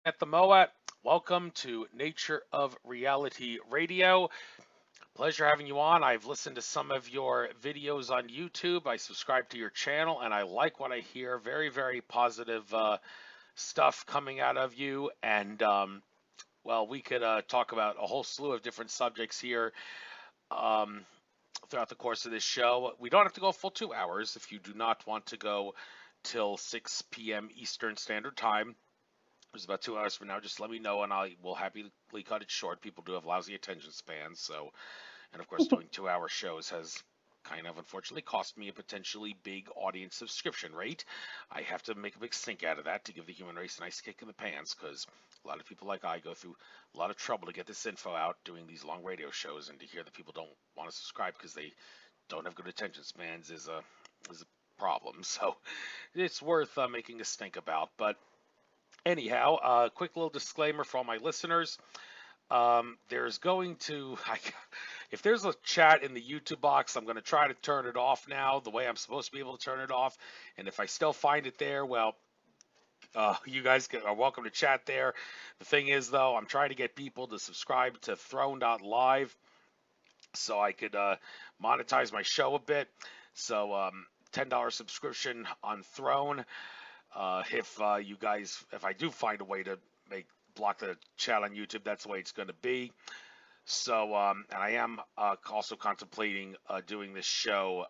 Samantha Mowat. Welcome to Nature of Reality Radio. Pleasure having you on. I've listened to some of your videos on YouTube. I subscribe to your channel and I like what I hear. Very, very positive stuff coming out of you. And well, we could talk about a whole slew of different subjects here um, throughout the course of this show. We don't have to go a full 2 hours if you do not want to go till 6 p.m. Eastern Standard Time. It's about 2 hours from now. Just let me know, and I will happily cut it short. People do have lousy attention spans, so and of course, doing 2 hour shows has kind of unfortunately cost me a potentially big audience subscription rate. I have to make a big stink out of that to give the human race a nice kick in the pants because a lot of people like I go through a lot of trouble to get this info out doing these long radio shows, and to hear that people don't want to subscribe because they don't have good attention spans is a problem. So it's worth making a stink about, but. Anyhow, quick little disclaimer for all my listeners. There's going to, if there's a chat in the YouTube box, I'm going to try to turn it off now the way I'm supposed to be able to turn it off. And if I still find it there, well, you guys are welcome to chat there. The thing is, though, I'm trying to get people to subscribe to Throne.live so I could monetize my show a bit. So, $10 subscription on Throne. If you guys, if I do find a way to block the chat on YouTube, that's the way it's going to be. So, and I am also contemplating doing this show,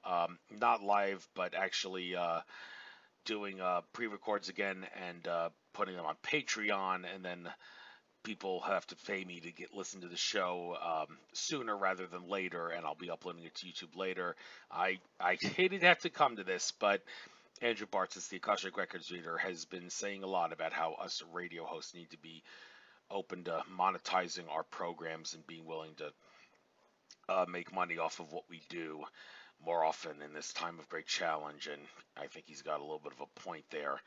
not live, but actually doing pre-records again and putting them on Patreon, and then people have to pay me to listen to the show sooner rather than later, and I'll be uploading it to YouTube later. I hated to have to come to this, but Andrew Bartz, the Akashic Records reader, has been saying a lot about how us radio hosts need to be open to monetizing our programs and being willing to make money off of what we do more often in this time of great challenge. And I think he's got a little bit of a point there,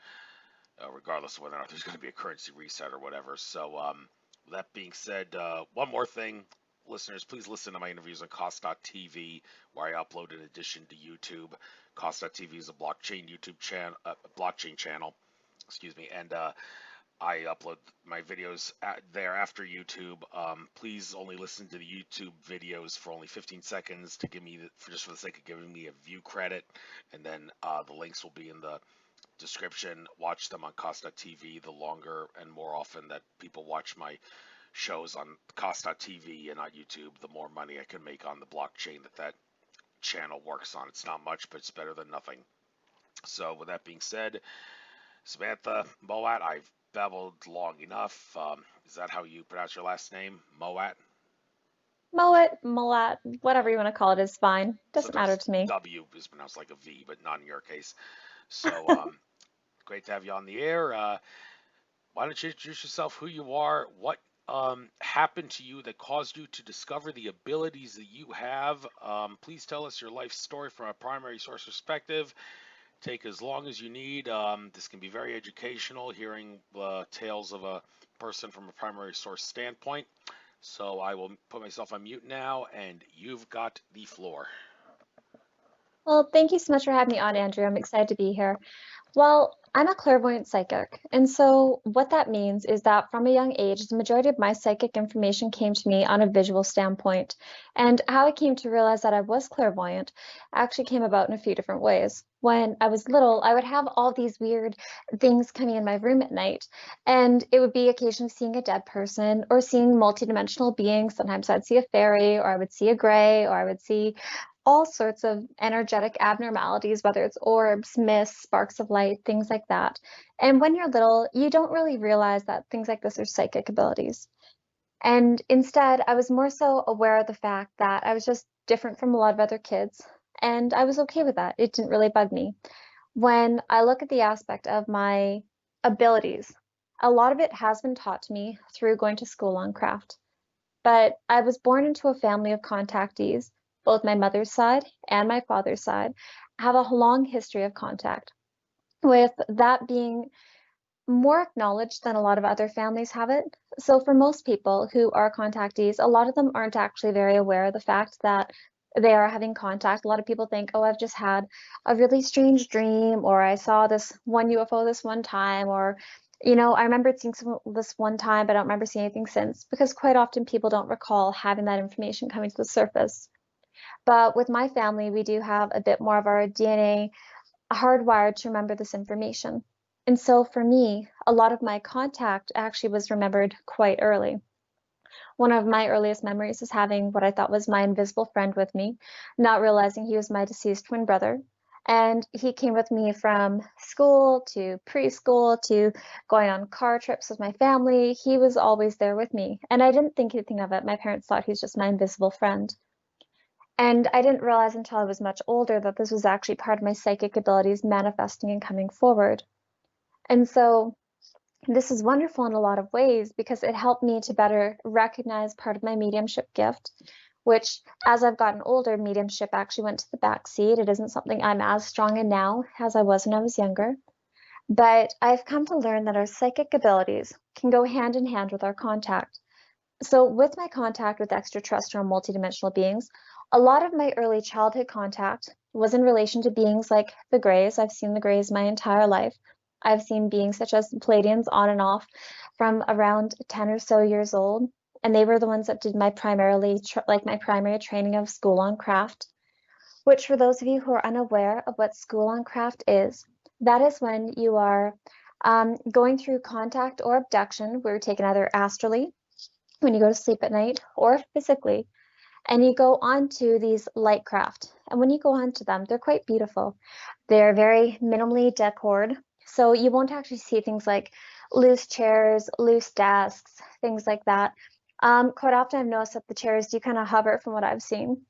regardless of whether or not there's going to be a currency reset or whatever. So, that being said, one more thing. Listeners, please listen to my interviews on Cost.tv, where I upload in addition to YouTube. Cost.tv is a blockchain channel, excuse me, and I upload my videos there after YouTube. Please only listen to the YouTube videos for only 15 seconds to give me, just for the sake of giving me a view credit, and then the links will be in the description. Watch them on Cost.tv. The longer and more often that people watch my shows on Cost.tv and on YouTube, the more money I can make on the blockchain that channel works on. It's not much, but it's better than nothing. So with that being said, Samantha Mowat, I've babbled long enough. Is that how you pronounce your last name? Mowat? Mowat, Malat, whatever you want to call it is fine. Doesn't matter Sometimes to me. W is pronounced like a V, but not in your case. So great to have you on the air. Why don't you introduce yourself, who you are, what happened to you that caused you to discover the abilities that you have? Please tell us your life story from a primary source perspective. Take as long as you need. This can be very educational, hearing tales of a person from a primary source standpoint. So I will put myself on mute now, and you've got the floor. Well, thank you so much for having me on, Andrew. I'm excited to be here. Well, I'm a clairvoyant psychic, and so what that means is that from a young age, the majority of my psychic information came to me on a visual standpoint. And how I came to realize that I was clairvoyant actually came about in a few different ways. When I was little, I would have all these weird things coming in my room at night, and it would be occasionally seeing a dead person or seeing multidimensional beings. Sometimes I'd see a fairy, or I would see a gray, or I would see all sorts of energetic abnormalities, whether it's orbs, mists, sparks of light, things like that. And when you're little, you don't really realize that things like this are psychic abilities. And instead, I was more so aware of the fact that I was just different from a lot of other kids. And I was okay with that. It didn't really bug me. When I look at the aspect of my abilities, a lot of it has been taught to me through going to school on craft. But I was born into a family of contactees. Both my mother's side and my father's side have a long history of contact, with that being more acknowledged than a lot of other families have it. So for most people who are contactees, a lot of them aren't actually very aware of the fact that they are having contact. A lot of people think, oh, I've just had a really strange dream, or I saw this one UFO this one time, or You know, I remember seeing this one time, but I don't remember seeing anything since because quite often people don't recall having that information coming to the surface. But with my family, we do have a bit more of our DNA hardwired to remember this information. And so for me, a lot of my contact actually was remembered quite early. One of my earliest memories is having what I thought was my invisible friend with me, not realizing he was my deceased twin brother. And he came with me from school to preschool to going on car trips with my family. He was always there with me. And I didn't think anything of it. My parents thought he was just my invisible friend. And I didn't realize until I was much older that this was actually part of my psychic abilities manifesting and coming forward. And so this is wonderful in a lot of ways because it helped me to better recognize part of my mediumship gift, which as I've gotten older, mediumship actually went to the back seat. It isn't something I'm as strong in now as I was when I was younger. But I've come to learn that our psychic abilities can go hand in hand with our contact. So with my contact with extraterrestrial multidimensional beings, a lot of my early childhood contact was in relation to beings like the Greys. I've seen the Greys my entire life. I've seen beings such as Pleiadians on and off from around 10 or so years old, and they were the ones that did my primary training of school on craft, which for those of you who are unaware of what school on craft is, that is when you are going through contact or abduction, where you're taken either astrally when you go to sleep at night or physically, and you go onto these light craft. And when you go onto them, they're quite beautiful. They're very minimally decored, so you won't actually see things like loose chairs, loose desks, things like that. Quite often I've noticed that the chairs do kind of hover from what I've seen.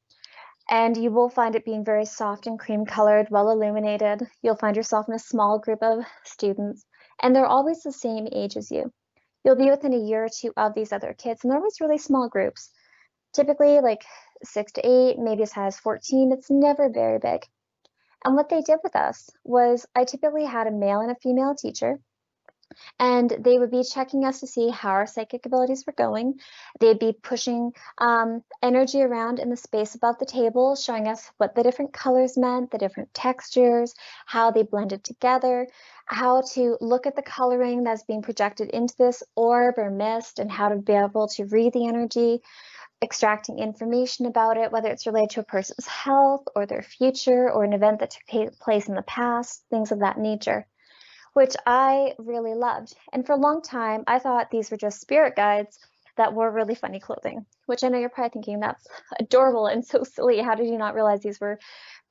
And you will find it being very soft and cream colored, well illuminated. You'll find yourself in a small group of students, and they're always the same age as you. You'll be within a year or two of these other kids, and they're always really small groups. Typically like 6 to 8, maybe as high as 14. It's never very big. And what they did with us was I typically had a male and a female teacher, and they would be checking us to see how our psychic abilities were going. They'd be pushing energy around in the space above the table, showing us what the different colors meant, the different textures, how they blended together, how to look at the coloring that's being projected into this orb or mist, and how to be able to read the energy, extracting information about it, whether it's related to a person's health or their future or an event that took place in the past, things of that nature, which I really loved. And for a long time, I thought these were just spirit guides that wore really funny clothing, which I know you're probably thinking that's adorable and so silly. How did you not realize these were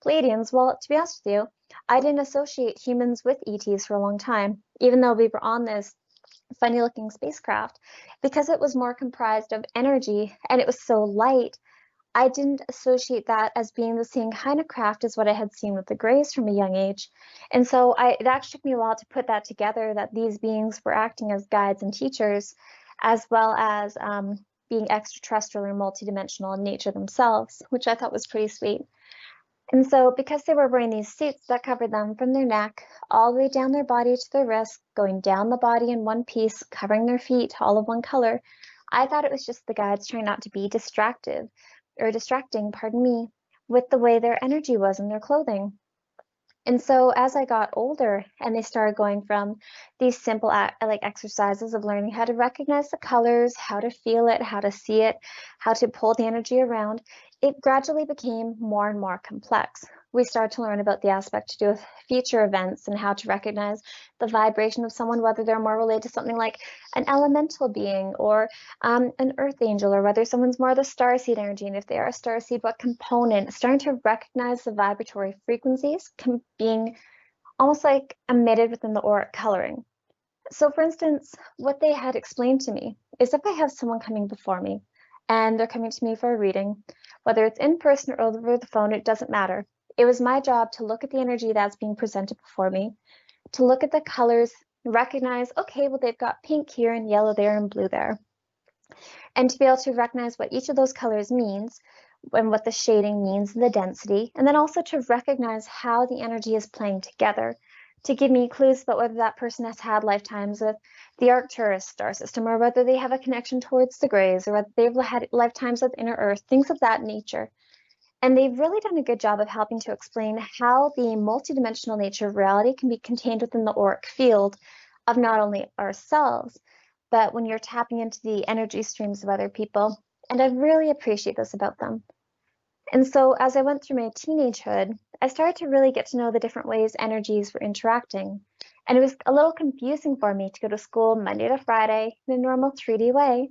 Pleiadians? Well, to be honest with you, I didn't associate humans with ETs for a long time, even though we were on this funny looking spacecraft, because it was more comprised of energy and it was so light. I didn't associate that as being the same kind of craft as what I had seen with the Greys from a young age. And so it actually took me a while to put that together, that these beings were acting as guides and teachers, as well as being extraterrestrial or multidimensional in nature themselves, which I thought was pretty sweet. And so because they were wearing these suits that covered them from their neck all the way down their body to their wrist, going down the body in one piece, covering their feet all of one color, I thought it was just the guides trying not to be distracting, pardon me, with the way their energy was in their clothing. And so as I got older and they started going from these simple exercises of learning how to recognize the colors, how to feel it, how to see it, how to pull the energy around, it gradually became more and more complex. We started to learn about the aspect to do with future events and how to recognize the vibration of someone, whether they're more related to something like an elemental being or an earth angel, or whether someone's more the starseed energy, and if they are a starseed, what component. Starting to recognize the vibratory frequencies being almost like emitted within the auric coloring. So for instance, what they had explained to me is if I have someone coming before me and they're coming to me for a reading, whether it's in person or over the phone, it doesn't matter. It was my job to look at the energy that's being presented before me, to look at the colors, recognize, okay, well, they've got pink here and yellow there and blue there. And to be able to recognize what each of those colors means and what the shading means, the density, and then also to recognize how the energy is playing together to give me clues about whether that person has had lifetimes with the Arcturus star system, or whether they have a connection towards the Greys, or whether they've had lifetimes with inner Earth, things of that nature. And they've really done a good job of helping to explain how the multidimensional nature of reality can be contained within the auric field of not only ourselves, but when you're tapping into the energy streams of other people. And I really appreciate this about them. And so as I went through my teenagehood, I started to really get to know the different ways energies were interacting. And it was a little confusing for me to go to school Monday to Friday in a normal 3D way,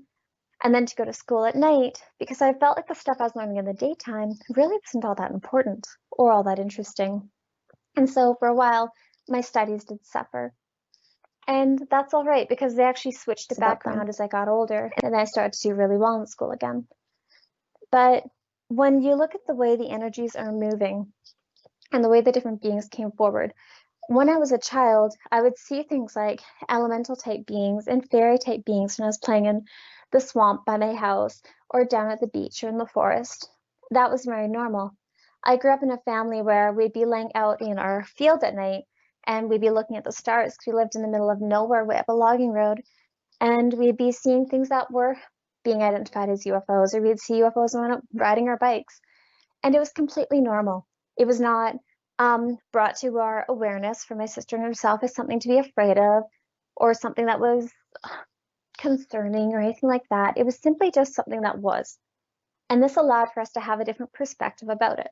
and then to go to school at night, because I felt like the stuff I was learning in the daytime really wasn't all that important or all that interesting. And so for a while, my studies did suffer. And that's all right, because they actually switched it back around as I got older, and I started to do really well in school again. But when you look at the way the energies are moving and the way the different beings came forward, when I was a child, I would see things like elemental type beings and fairy type beings when I was playing in the swamp by my house or down at the beach or in the forest. That was very normal. I grew up in a family where we'd be laying out in our field at night and we'd be looking at the stars because we lived in the middle of nowhere way up a logging road, and we'd be seeing things that were being identified as UFOs, or we'd see UFOs riding our bikes. And it was completely normal. It was not brought to our awareness for my sister and herself as something to be afraid of or something that was concerning or anything like that. It was simply just something that was. And this allowed for us to have a different perspective about it.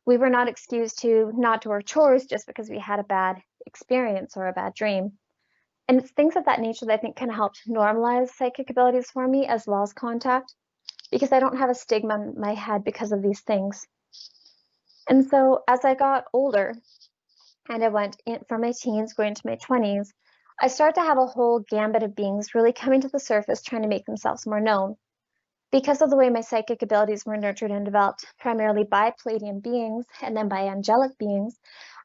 We were not excused to not do our chores just because we had a bad experience or a bad dream. And it's things of that nature that I think kind of helped normalize psychic abilities for me as well as contact, because I don't have a stigma in my head because of these things. And so as I got older and I went in from my teens going into my 20s, I started to have a whole gambit of beings really coming to the surface trying to make themselves more known. Because of the way my psychic abilities were nurtured and developed primarily by Palladian beings and then by angelic beings,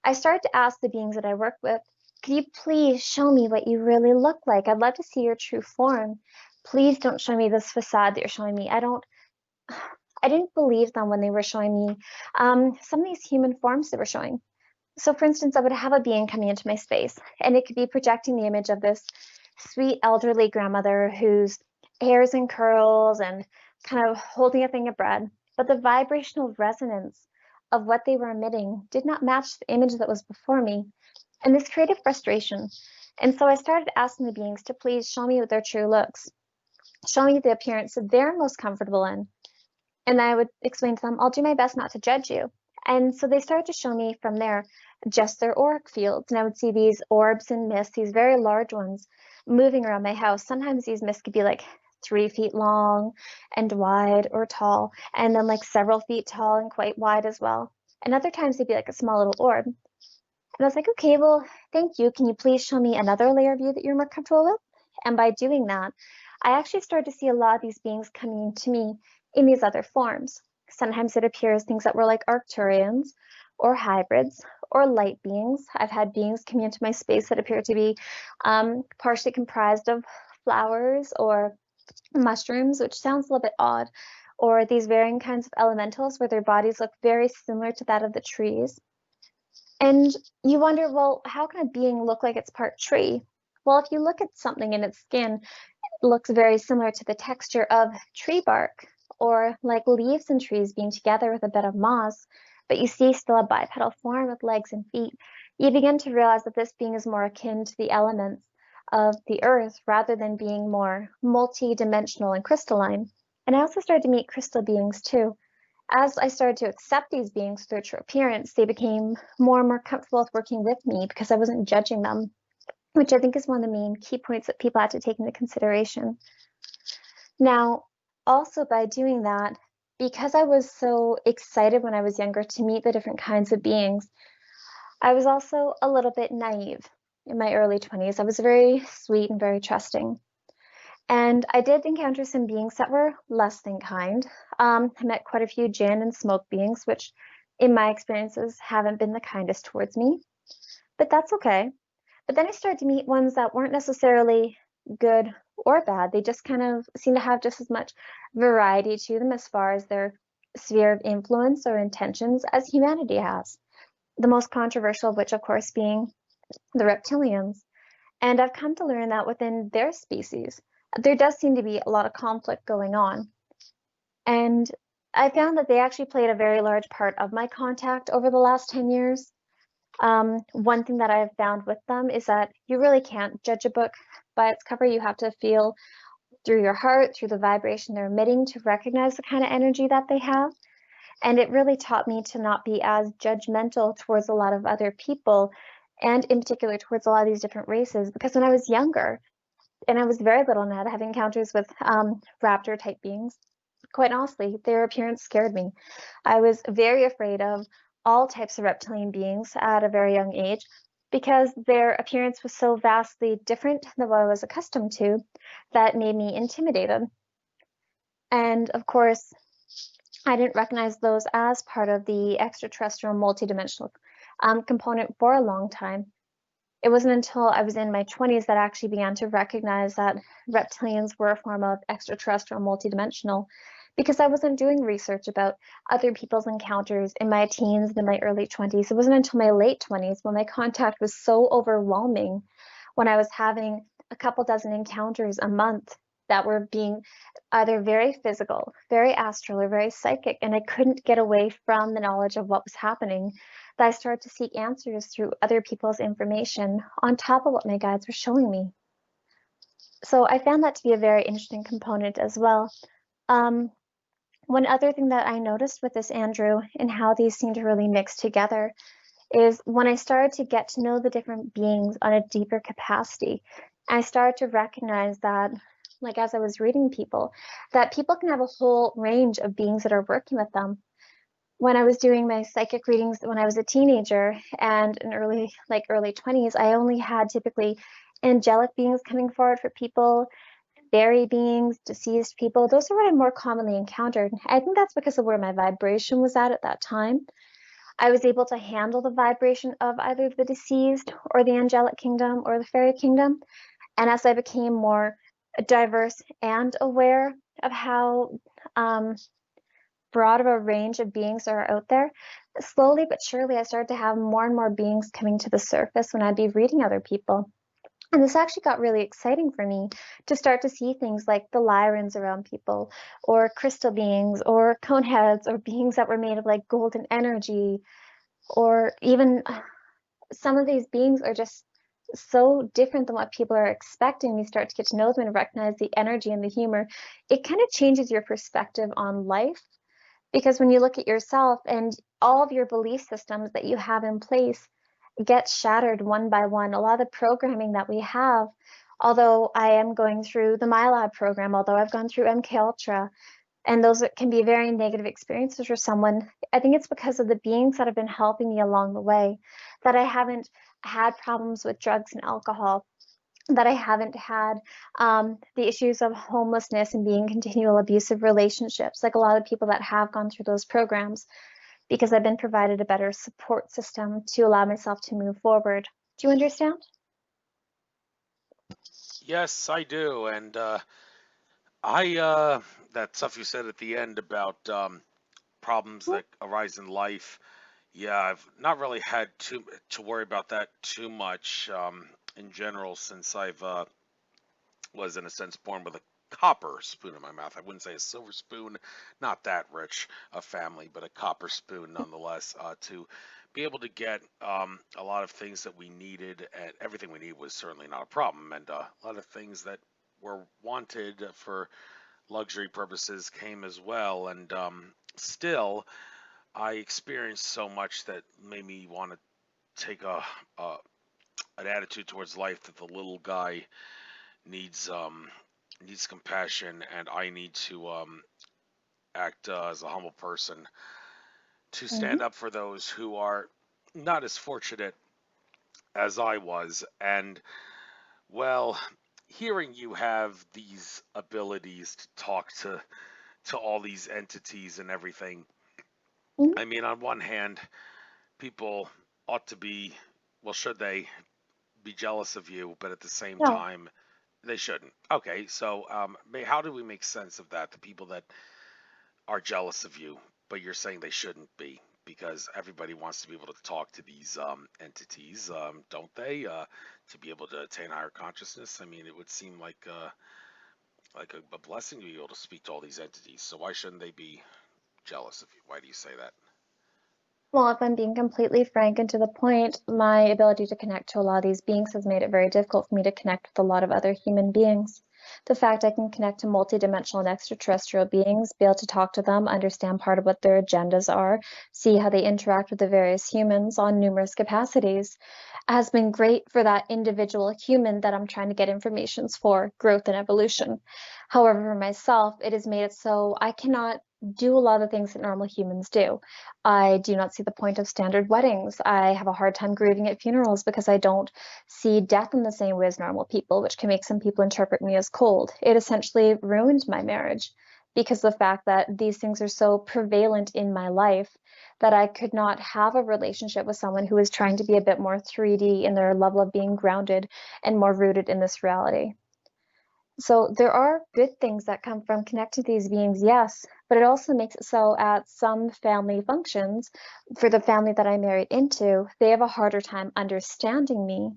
I started to ask the beings that I work with, could you please show me what you really look like? I'd love to see your true form. Please don't show me this facade that you're showing me. I didn't believe them when they were showing me some of these human forms they were showing. So for instance, I would have a being coming into my space, and it could be projecting the image of this sweet elderly grandmother whose hair is in curls and kind of holding a thing of bread. But the vibrational resonance of what they were emitting did not match the image that was before me. And this created frustration. And so I started asking the beings to please show me what their true looks, show me the appearance that they're most comfortable in. And I would explain to them, I'll do my best not to judge you. And so they started to show me from there just their auric fields. And I would see these orbs and mists, these very large ones, moving around my house. Sometimes these mists could be like 3 feet long and wide or tall, and then like several feet tall and quite wide as well. And other times they'd be like a small little orb. And I was like, okay, well, thank you. Can you please show me another layer of you that you're more comfortable with? And by doing that, I actually started to see a lot of these beings coming to me in these other forms. Sometimes it appears things that were like Arcturians or hybrids or light beings. I've had beings coming into my space that appear to be partially comprised of flowers or mushrooms, which sounds a little bit odd, or these varying kinds of elementals where their bodies look very similar to that of the trees. And you wonder, well, how can a being look like it's part tree? Well, if you look at something in its skin, it looks very similar to the texture of tree bark, or like leaves and trees being together with a bit of moss, but you see still a bipedal form with legs and feet. You begin to realize that this being is more akin to the elements of the earth rather than being more multi-dimensional and crystalline. And I also started to meet crystal beings too. As I started to accept these beings with their true appearance, they became more and more comfortable with working with me because I wasn't judging them, which I think is one of the main key points that people have to take into consideration. Now, also by doing that, because I was so excited when I was younger to meet the different kinds of beings, I was also a little bit naive in my early 20s. I was very sweet and very trusting. And I did encounter some beings that were less than kind. I met quite a few gin and smoke beings, which in my experiences haven't been the kindest towards me, but that's okay. But then I started to meet ones that weren't necessarily good or bad. They just kind of seem to have just as much variety to them as far as their sphere of influence or intentions as humanity has. The most controversial of which, of course, being the reptilians. And I've come to learn that within their species, there does seem to be a lot of conflict going on. And I found that they actually played a very large part of my contact over the last 10 years. One thing that I've found with them is that you really can't judge a book by its cover. You have to feel through your heart, through the vibration they're emitting, to recognize the kind of energy that they have. And it really taught me to not be as judgmental towards a lot of other people, and in particular towards a lot of these different races. Because when I was younger, and I was very little, and had encounters with raptor type beings, quite honestly, their appearance scared me. I was very afraid of all types of reptilian beings at a very young age because their appearance was so vastly different than what I was accustomed to that made me intimidated. And of course, I didn't recognize those as part of the extraterrestrial multidimensional component for a long time. It wasn't until I was in my 20s that I actually began to recognize that reptilians were a form of extraterrestrial multidimensional, because I wasn't doing research about other people's encounters in my teens and in my early 20s. It wasn't until my late 20s when my contact was so overwhelming, when I was having a couple dozen encounters a month that were being either very physical, very astral, or very psychic, and I couldn't get away from the knowledge of what was happening, that I started to seek answers through other people's information on top of what my guides were showing me. So I found that to be a very interesting component as well. Um, One other thing that I noticed with this, Andrew, and how these seem to really mix together, is when I started to get to know the different beings on a deeper capacity, I started to recognize that, like as I was reading people, that people can have a whole range of beings that are working with them. When I was doing my psychic readings when I was a teenager and in early 20s, I only had typically angelic beings coming forward for people, fairy beings, deceased people. Those are what I more commonly encountered. I think that's because of where my vibration was at that time. I was able to handle the vibration of either the deceased or the angelic kingdom or the fairy kingdom. And as I became more diverse and aware of how broad of a range of beings are out there, slowly but surely I started to have more and more beings coming to the surface when I'd be reading other people. And this actually got really exciting for me to start to see things like the Lyrans around people, or crystal beings, or cone heads, or beings that were made of like golden energy, or even some of these beings are just so different than what people are expecting. You start to get to know them and recognize the energy and the humor. It kind of changes your perspective on life, because when you look at yourself and all of your belief systems that you have in place get shattered one by one. A lot of the programming that we have, although I am going through the MyLab program, although I've gone through MK Ultra, and those can be very negative experiences for someone, I think it's because of the beings that have been helping me along the way that I haven't had problems with drugs and alcohol, that I haven't had the issues of homelessness and being in continual abusive relationships, like a lot of people that have gone through those programs, because I've been provided a better support system to allow myself to move forward. Do you understand? Yes, I do. And I that stuff you said at the end about problems that arise in life. Yeah, I've not really had to worry about that too much in general since I've was in a sense born with a copper spoon in my mouth. I wouldn't say a silver spoon, not that rich a family, but a copper spoon nonetheless, to be able to get a lot of things that we needed, and everything we need was certainly not a problem, and a lot of things that were wanted for luxury purposes came as well, and still I experienced so much that made me want to take a an attitude towards life that the little guy needs needs compassion, and I need to act as a humble person to Mm-hmm. stand up for those who are not as fortunate as I was. And well, hearing you have these abilities to talk to all these entities and everything, Mm-hmm. I mean, on one hand, people ought to be, well, should they be jealous of you, but at the same No. time, they shouldn't. Okay, so how do we make sense of that? The people that are jealous of you, but you're saying they shouldn't be, because everybody wants to be able to talk to these entities, don't they? To be able to attain higher consciousness. I mean, it would seem like a blessing to be able to speak to all these entities. So why shouldn't they be jealous of you? Why do you say that? Well, if I'm being completely frank and to the point, my ability to connect to a lot of these beings has made it very difficult for me to connect with a lot of other human beings. The fact I can connect to multidimensional and extraterrestrial beings, be able to talk to them, understand part of what their agendas are, see how they interact with the various humans on numerous capacities, has been great for that individual human that I'm trying to get information for growth and evolution. However, for myself, it has made it so I cannot do a lot of the things that normal humans do. I do not see the point of standard weddings. I have a hard time grieving at funerals because I don't see death in the same way as normal people, which can make some people interpret me as cold. It essentially ruined my marriage because of the fact that these things are so prevalent in my life that I could not have a relationship with someone who is trying to be a bit more 3D in their level of being grounded and more rooted in this reality. So there are good things that come from connecting to these beings, yes, but it also makes it so at some family functions, for the family that I married into, they have a harder time understanding me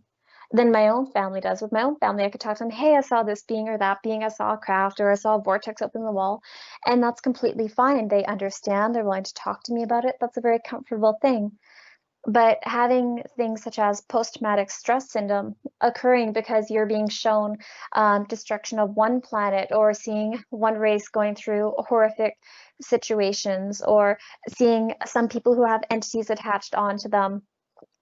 than my own family does. With my own family, I could talk to them, hey, I saw this being or that being, I saw a craft or I saw a vortex open the wall, and that's completely fine. They understand, they're willing to talk to me about it. That's a very comfortable thing. But having things such as post-traumatic stress syndrome occurring because you're being shown destruction of one planet or seeing one race going through horrific situations or seeing some people who have entities attached onto them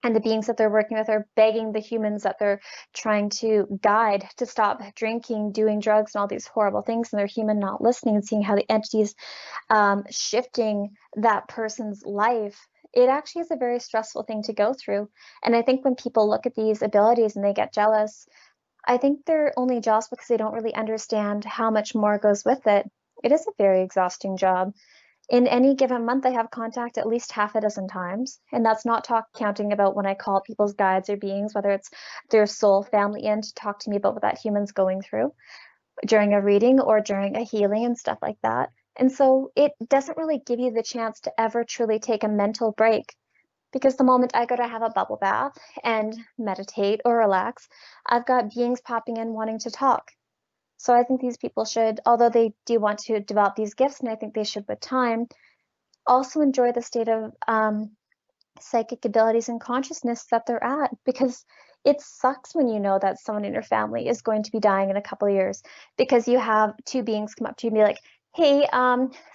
and the beings that they're working with are begging the humans that they're trying to guide to stop drinking, doing drugs, and all these horrible things, and they're human not listening and seeing how the entities shifting that person's life, it actually is a very stressful thing to go through. And I think when people look at these abilities and they get jealous, I think they're only jealous because they don't really understand how much more goes with it. It is a very exhausting job. In any given month, I have contact at least half a dozen times. And that's not counting about when I call people's guides or beings, whether it's their soul family in to talk to me about what that human's going through during a reading or during a healing and stuff like that. And so it doesn't really give you the chance to ever truly take a mental break because the moment I go to have a bubble bath and meditate or relax, I've got beings popping in wanting to talk. So I think these people should, although they do want to develop these gifts, and I think they should with time, also enjoy the state of psychic abilities and consciousness that they're at because it sucks when you know that someone in your family is going to be dying in a couple of years because you have two beings come up to you and be like, hey,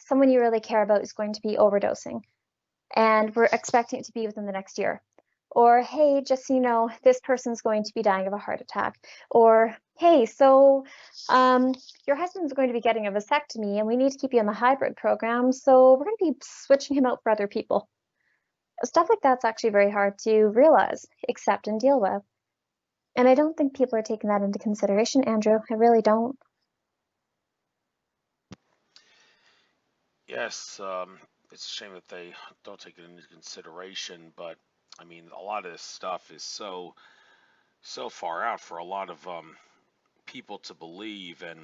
someone you really care about is going to be overdosing and we're expecting it to be within the next year. Or, hey, just so you know, this person's going to be dying of a heart attack. Or, hey, so your husband's going to be getting a vasectomy and we need to keep you on the hybrid program, so we're going to be switching him out for other people. Stuff like that's actually very hard to realize, accept, and deal with. And I don't think people are taking that into consideration, Andrew. I really don't. Yes, it's a shame that they don't take it into consideration, but I mean, a lot of this stuff is so far out for a lot of people to believe, and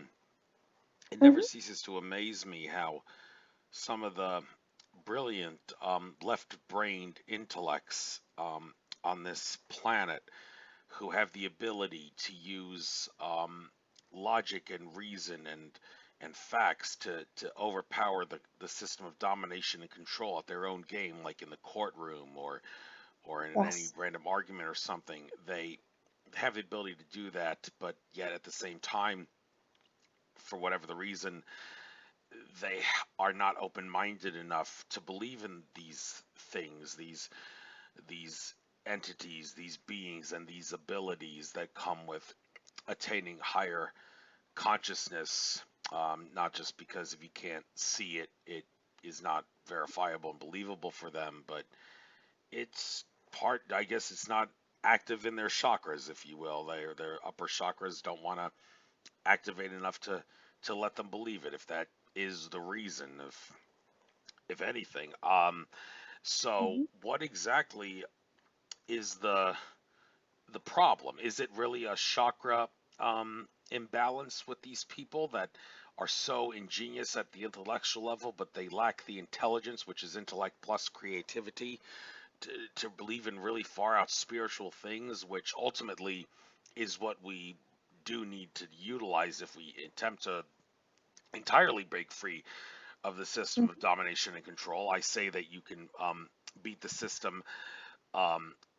it never Hmm. ceases to amaze me how some of the brilliant left-brained intellects on this planet who have the ability to use logic and reason and facts to overpower the system of domination and control at their own game, like in the courtroom or in any Yes. random argument or something. They have the ability to do that, but yet at the same time, for whatever the reason, they are not open-minded enough to believe in these things, these entities, these beings, and these abilities that come with attaining higher consciousness. Not just because if you can't see it, it is not verifiable and believable for them, but it's part. I guess it's not active in their chakras, if you will. Their upper chakras don't want to activate enough to let them believe it. If that is the reason, if anything. So Hmm. what exactly is the problem? Is it really a chakra imbalance with these people that are so ingenious at the intellectual level, but they lack the intelligence, which is intellect plus creativity, to believe in really far out spiritual things, which ultimately is what we do need to utilize if we attempt to entirely break free of the system of domination and control. I say that you can beat the system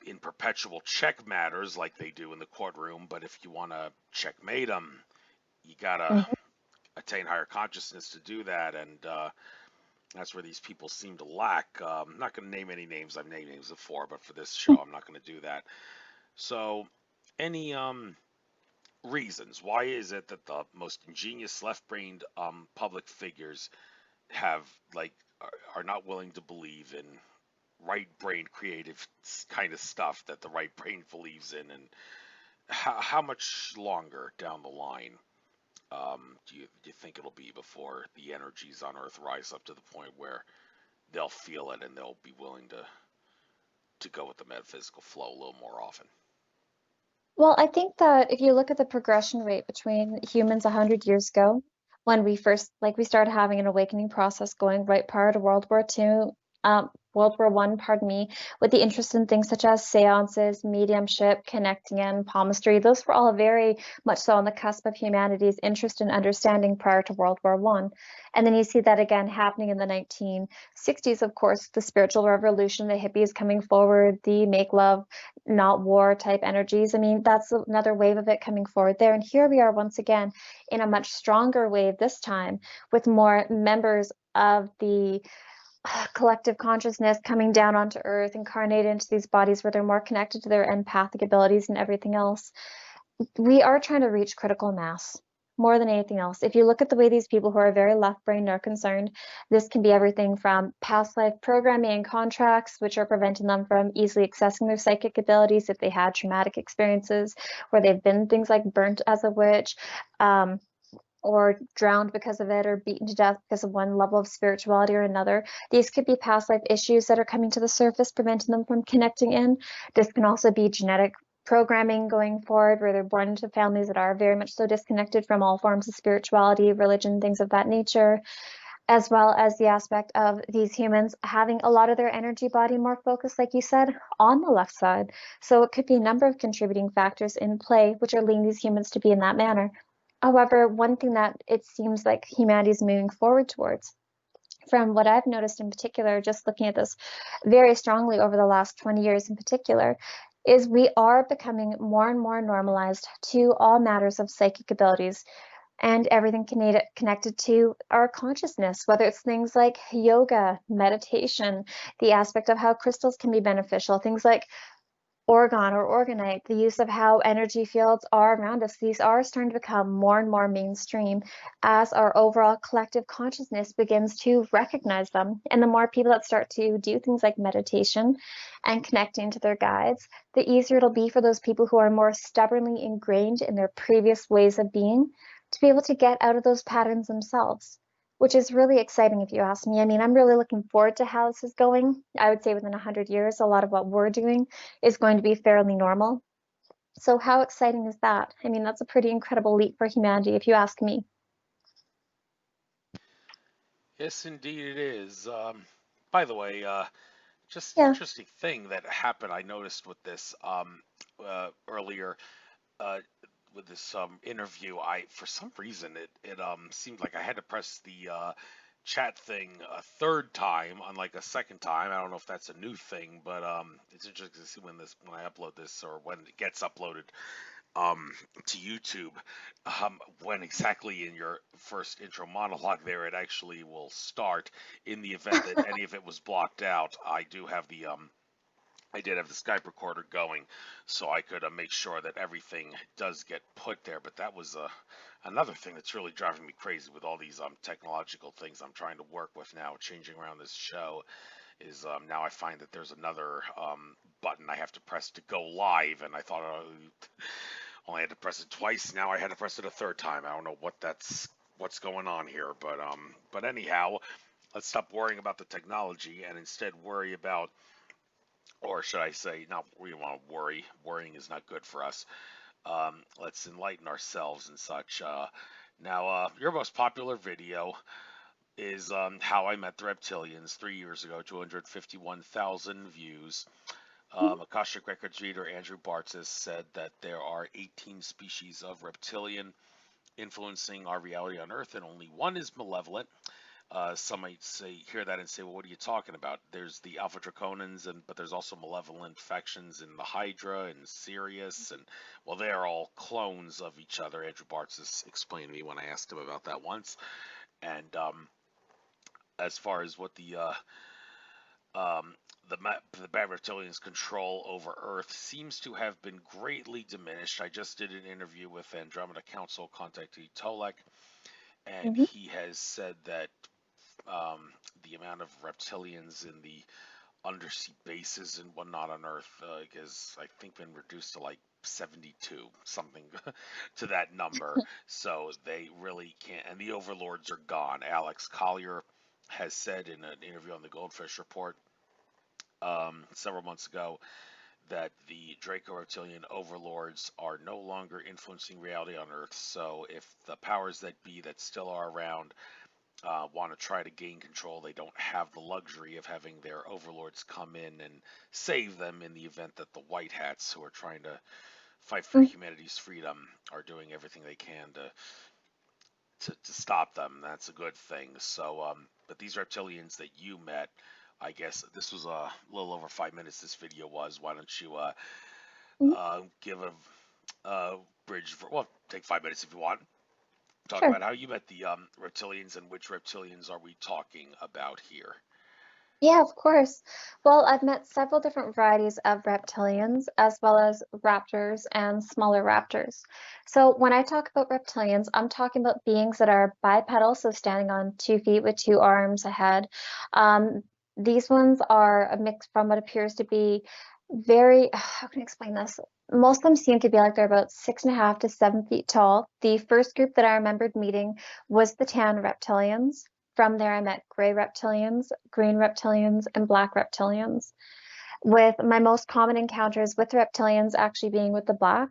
in perpetual check matters like they do in the courtroom, but if you want to checkmate them, you gotta Mhm. attain higher consciousness to do that, and that's where these people seem to lack. I'm not going to name any names. I've named names before, but for this show, I'm not going to do that. So, any reasons why is it that the most ingenious left-brained public figures have like are not willing to believe in right-brained creative kind of stuff that the right brain believes in, and how much longer down the line do you think it'll be before the energies on Earth rise up to the point where they'll feel it and they'll be willing to go with the metaphysical flow a little more often? Well, I think that if you look at the progression rate between humans 100 years ago, when we first, like, we started having an awakening process going right prior to World War One, pardon me, with the interest in things such as seances, mediumship, connecting in, palmistry, those were all very much so on the cusp of humanity's interest and understanding prior to World War One. And then you see that again happening in the 1960s, of course, the spiritual revolution, the hippies coming forward, the make love not war type energies. I mean, that's another wave of it coming forward there. And here we are once again in a much stronger wave this time with more members of the collective consciousness coming down onto earth, incarnated into these bodies where they're more connected to their empathic abilities and everything else. We are trying to reach critical mass more than anything else. If you look at the way these people who are very left-brained are concerned, this can be everything from past life programming and contracts, which are preventing them from easily accessing their psychic abilities if they had traumatic experiences where they've been things like burnt as a witch, or drowned because of it, or beaten to death because of one level of spirituality or another. These could be past life issues that are coming to the surface, preventing them from connecting in. This can also be genetic programming going forward, where they're born into families that are very much so disconnected from all forms of spirituality, religion, things of that nature, as well as the aspect of these humans having a lot of their energy body more focused, like you said, on the left side. So it could be a number of contributing factors in play, which are leading these humans to be in that manner. However, one thing that it seems like humanity is moving forward towards, from what I've noticed in particular, just looking at this very strongly over the last 20 years in particular, is we are becoming more and more normalized to all matters of psychic abilities and everything connected to our consciousness, whether it's things like yoga, meditation, the aspect of how crystals can be beneficial, things like orgon or organite, the use of how energy fields are around us. These are starting to become more and more mainstream as our overall collective consciousness begins to recognize them. And the more people that start to do things like meditation and connecting to their guides, the easier it'll be for those people who are more stubbornly ingrained in their previous ways of being to be able to get out of those patterns themselves, which is really exciting if you ask me. I mean, I'm really looking forward to how this is going. I would say within 100 years, a lot of what we're doing is going to be fairly normal. So how exciting is that? I mean, that's a pretty incredible leap for humanity, if you ask me. Yes, indeed it is. By the way, just Yeah. interesting thing that happened. I noticed with this earlier uh, with this interview. I for some reason it seemed like I had to press the chat thing a third time, unlike a second time. I don't know if that's a new thing, but it's interesting to see when I upload this or when it gets uploaded um, to YouTube, when exactly in your first intro monologue there it actually will start. In the event that any of it was blocked out, I did have the Skype recorder going, so I could make sure that everything does get put there. But that was another thing that's really driving me crazy with all these technological things I'm trying to work with now, changing around this show. Is now I find that there's another button I have to press to go live, and I thought only had to press it twice. Now I had to press it a third time. I don't know what's going on here, but anyhow, let's stop worrying about the technology and instead worry about, or should I say, not we want to worry. Worrying is not good for us. Let's enlighten ourselves and such. Now, your most popular video is how I met the Reptilians 3 years ago, 251,000 views. Akashic Records reader Andrew Bartzis said that there are 18 species of reptilian influencing our reality on Earth, and only one is malevolent. some might hear that and say, well, what are you talking about? There's the Alpha Draconans, but there's also malevolent factions in the Hydra and Sirius, and well, they are all clones of each other. Andrew Bartz has explained to me when I asked him about that once. And as far as what um, the bad reptilians' control over Earth seems to have been greatly diminished. I just did an interview with Andromeda Council contactee Tolek, and Hmm. he has said that the amount of reptilians in the undersea bases and whatnot on Earth has, I think, been reduced to like 72, something to that number. So they really can't, and the overlords are gone. Alex Collier has said in an interview on the Goldfish Report several months ago that the Draco reptilian overlords are no longer influencing reality on Earth. So if the powers that be that still are around want to try to gain control, they don't have the luxury of having their overlords come in and save them in the event that the White Hats, who are trying to fight for humanity's freedom, are doing everything they can to stop them. That's a good thing. So, but these reptilians that you met, I guess this was a little over 5 minutes. This video was. Why don't you give a bridge for? Well, take 5 minutes if you want. Talk Sure. about how you met the reptilians and which reptilians are we talking about here? Yeah, of course. Well, I've met several different varieties of reptilians, as well as raptors and smaller raptors. So when I talk about reptilians, I'm talking about beings that are bipedal, so standing on 2 feet with 2 arms, a head. Um, these ones are a mix from what appears to be very, how can I explain this? Most of them seem to be like they're about 6.5 to 7 feet tall. The first group that I remembered meeting was the tan reptilians. From there, I met gray reptilians, green reptilians, and black reptilians, with my most common encounters with reptilians actually being with the black.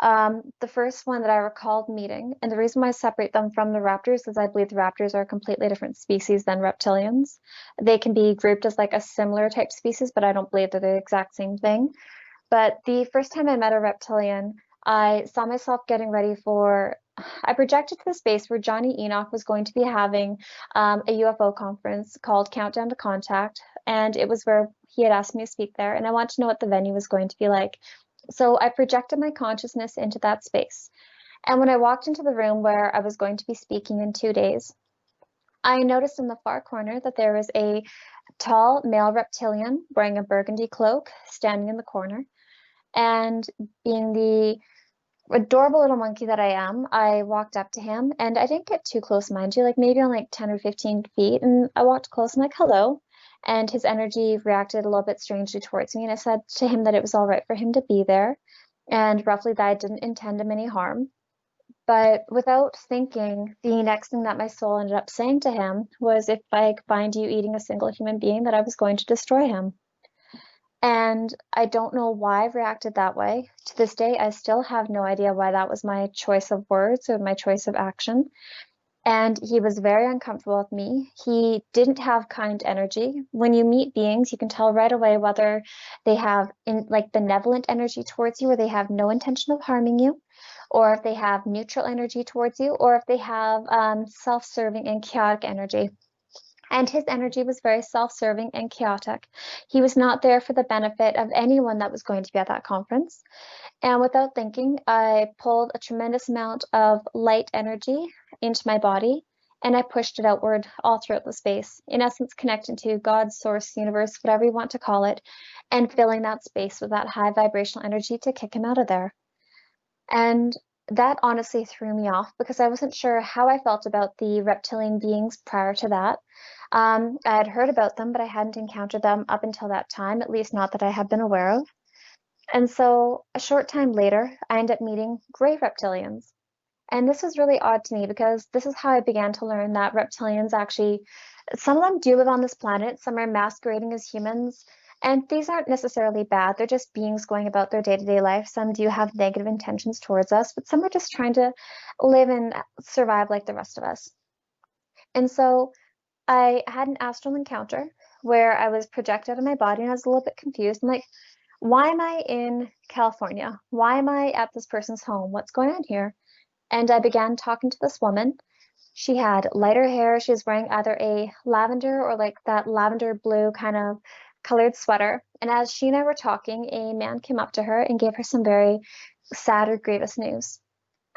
The first one that I recalled meeting, and the reason why I separate them from the raptors is I believe the raptors are a completely different species than reptilians. They can be grouped as like a similar type species, but I don't believe they're the exact same thing. But the first time I met a reptilian, I saw myself getting ready for, I projected to the space where Johnny Enoch was going to be having a UFO conference called Countdown to Contact. And it was where he had asked me to speak there. And I wanted to know what the venue was going to be like. So I projected my consciousness into that space. And when I walked into the room where I was going to be speaking in 2 days, I noticed in the far corner that there was a tall male reptilian wearing a burgundy cloak standing in the corner. And being the adorable little monkey that I am, I walked up to him and I didn't get too close, mind you, like maybe on like 10 or 15 feet. And I walked close and like, hello. And his energy reacted a little bit strangely towards me. And I said to him that it was all right for him to be there and roughly that I didn't intend him any harm. But without thinking, the next thing that my soul ended up saying to him was if I could find you eating a single human being, that I was going to destroy him. And I don't know why I reacted that way. To this day, I still have no idea why that was my choice of words or my choice of action. And he was very uncomfortable with me. He didn't have kind energy. When you meet beings, you can tell right away whether they have like benevolent energy towards you or they have no intention of harming you, or if they have neutral energy towards you, or if they have self-serving and chaotic energy. And his energy was very self-serving and chaotic. He was not there for the benefit of anyone that was going to be at that conference. And without thinking, I pulled a tremendous amount of light energy into my body and I pushed it outward all throughout the space, in essence, connecting to God's source, universe, whatever you want to call it, and filling that space with that high vibrational energy to kick him out of there. And that honestly threw me off because I wasn't sure how I felt about the reptilian beings prior to that. I had heard about them, but I hadn't encountered them up until that time, at least not that I had been aware of. And so a short time later, I ended up meeting gray reptilians. And this was really odd to me because this is how I began to learn that reptilians actually, some of them do live on this planet, some are masquerading as humans. And these aren't necessarily bad, they're just beings going about their day-to-day life. Some do have negative intentions towards us, but some are just trying to live and survive like the rest of us. And so I had an astral encounter where I was projected out of my body and I was a little bit confused. I'm like, why am I in California? Why am I at this person's home? What's going on here? And I began talking to this woman, She had lighter hair. She was wearing either a lavender or like that lavender blue kind of colored sweater. And as she and I were talking, a man came up to her and gave her some very sad or grievous news.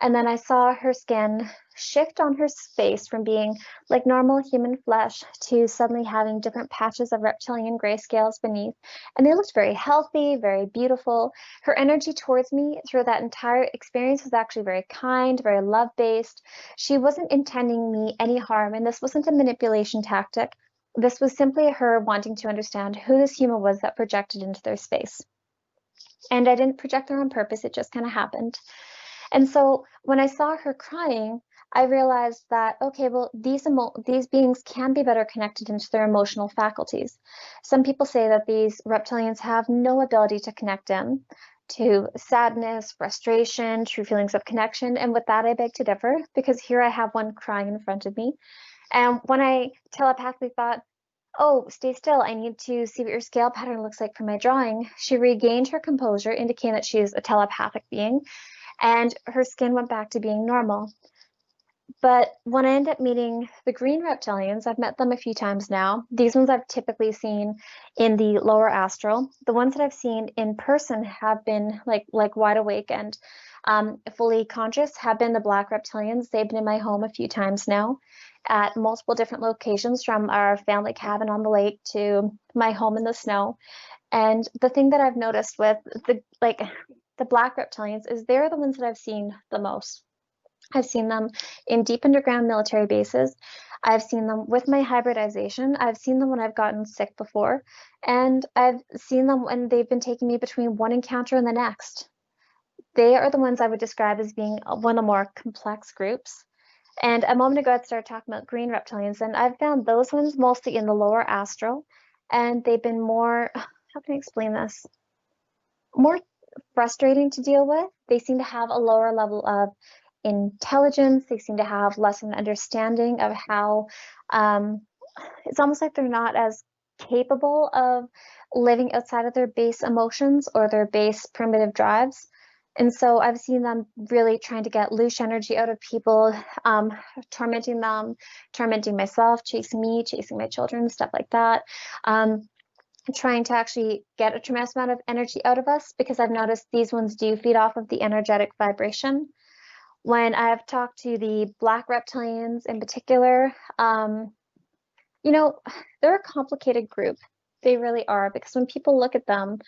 And then I saw her skin shift on her face from being like normal human flesh to suddenly having different patches of reptilian gray scales beneath. And they looked very healthy, very beautiful. Her energy towards me through that entire experience was actually very kind, very love-based. She wasn't intending me any harm, and this wasn't a manipulation tactic. This was simply her wanting to understand who this human was that projected into their space. And I didn't project her on purpose, it just kind of happened. And so when I saw her crying, I realized that, okay, well, these beings can be better connected into their emotional faculties. Some people say that these reptilians have no ability to connect in to sadness, frustration, true feelings of connection. And with that, I beg to differ, because here I have one crying in front of me. And when I telepathically thought, oh, stay still, I need to see what your scale pattern looks like for my drawing, she regained her composure, indicating that she is a telepathic being, and her skin went back to being normal. But when I end up meeting the green reptilians, I've met them a few times now. These ones I've typically seen in the lower astral. The ones that I've seen in person have been like wide awake and fully conscious, have been the black reptilians. They've been in my home a few times now at multiple different locations, from our family cabin on the lake to my home in the snow. And the thing that I've noticed with the black reptilians is they're the ones that I've seen the most. I've seen them in deep underground military bases. I've seen them with my hybridization. I've seen them when I've gotten sick before. And I've seen them when they've been taking me between one encounter and the next. They are the ones I would describe as being one of the more complex groups. And a moment ago, I started talking about green reptilians, and I've found those ones mostly in the lower astral. And they've been more, how can I explain this? More frustrating to deal with. They seem to have a lower level of intelligence. They seem to have less of an understanding of how it's almost like they're not as capable of living outside of their base emotions or their base primitive drives. And so I've seen them really trying to get loose energy out of people, tormenting them, tormenting myself, chasing me, chasing my children, stuff like that. Trying to actually get a tremendous amount of energy out of us, because I've noticed these ones do feed off of the energetic vibration. When I've talked to the black reptilians in particular, you know, they're a complicated group. They really are, because when people look at them,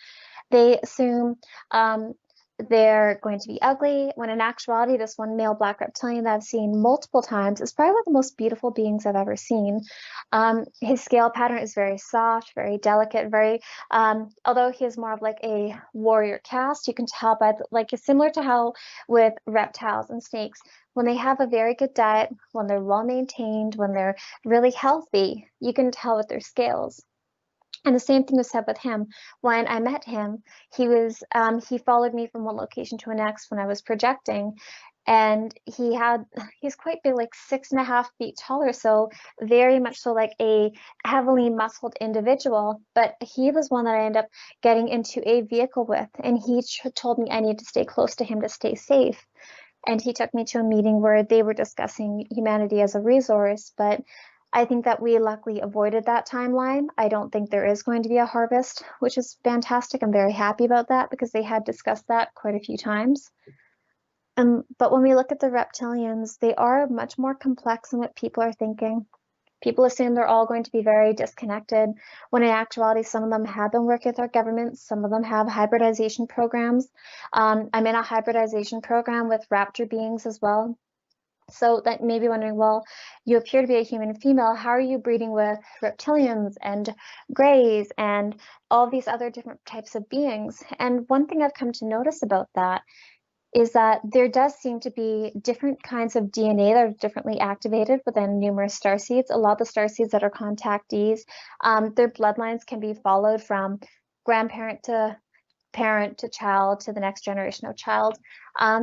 they assume they're going to be ugly, when in actuality, this one male black reptilian that I've seen multiple times is probably one of the most beautiful beings I've ever seen. His scale pattern is very soft, very delicate, very, although he is more of like a warrior caste, you can tell by, it's similar to how with reptiles and snakes, when they have a very good diet, when they're well maintained, when they're really healthy, you can tell with their scales. And the same thing was said with him. When I met him, he followed me from one location to the next when I was projecting, and he's quite big, like 6.5 feet tall or so, very much so like a heavily muscled individual. But he was one that I ended up getting into a vehicle with, and he told me I need to stay close to him to stay safe. And he took me to a meeting where they were discussing humanity as a resource, but I think that we luckily avoided that timeline. I don't think there is going to be a harvest, which is fantastic. I'm very happy about that, because they had discussed that quite a few times. But when we look at the reptilians, they are much more complex than what people are thinking. People assume they're all going to be very disconnected, when in actuality, some of them have been working with our government, some of them have hybridization programs. I'm in a hybridization program with raptor beings as well. So that may be wondering, well, you appear to be a human female. How are you breeding with reptilians and greys and all these other different types of beings? And one thing I've come to notice about that is that there does seem to be different kinds of DNA that are differently activated within numerous starseeds. A lot of the starseeds that are contactees, their bloodlines can be followed from grandparent to parent to child to the next generation of child,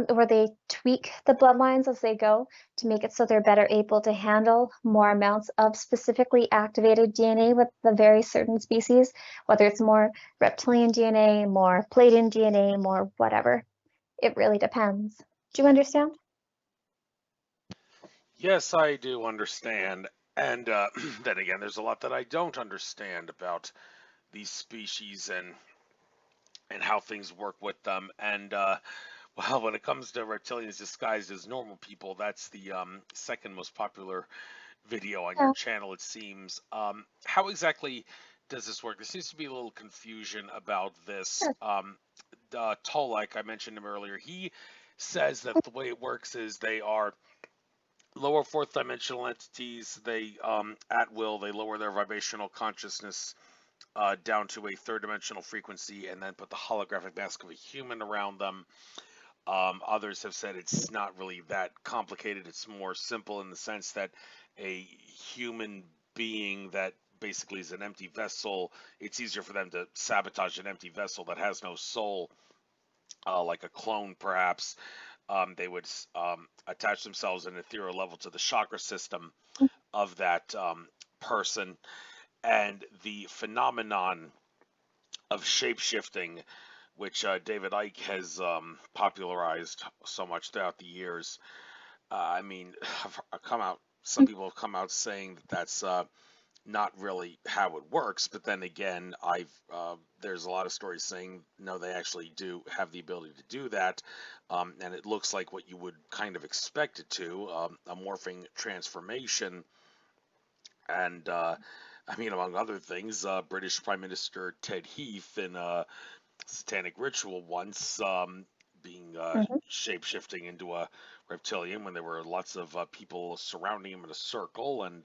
where they tweak the bloodlines as they go to make it so they're better able to handle more amounts of specifically activated DNA with the very certain species, whether it's more reptilian DNA, more Pleiadian DNA, more whatever. It really depends. Do you understand? Yes, I do understand. And then again, there's a lot that I don't understand about these species and how things work with them. And well, when it comes to reptilians disguised as normal people, that's the second most popular video on your Yeah. channel, it seems. How exactly does this work? There seems to be a little confusion about this. Sure. Tolek, I mentioned him earlier, he says that the way it works is they are lower fourth dimensional entities. They, at will, they lower their vibrational consciousness down to a third dimensional frequency and then put the holographic mask of a human around them. Others have said it's not really that complicated. It's more simple in the sense that a human being that basically is an empty vessel, it's easier for them to sabotage an empty vessel that has no soul, like a clone perhaps. They would attach themselves at an ethereal level to the chakra system of that person. And the phenomenon of shapeshifting, which David Icke has popularized so much throughout the years. I mean, I've come out. Some people have come out saying that that's not really how it works. But then again, I've there's a lot of stories saying no, they actually do have the ability to do that, and it looks like what you would kind of expect it to, a morphing transformation. And I mean, among other things, British Prime Minister Ted Heath in satanic ritual once, being Hmm. shape shifting into a reptilian when there were lots of people surrounding him in a circle and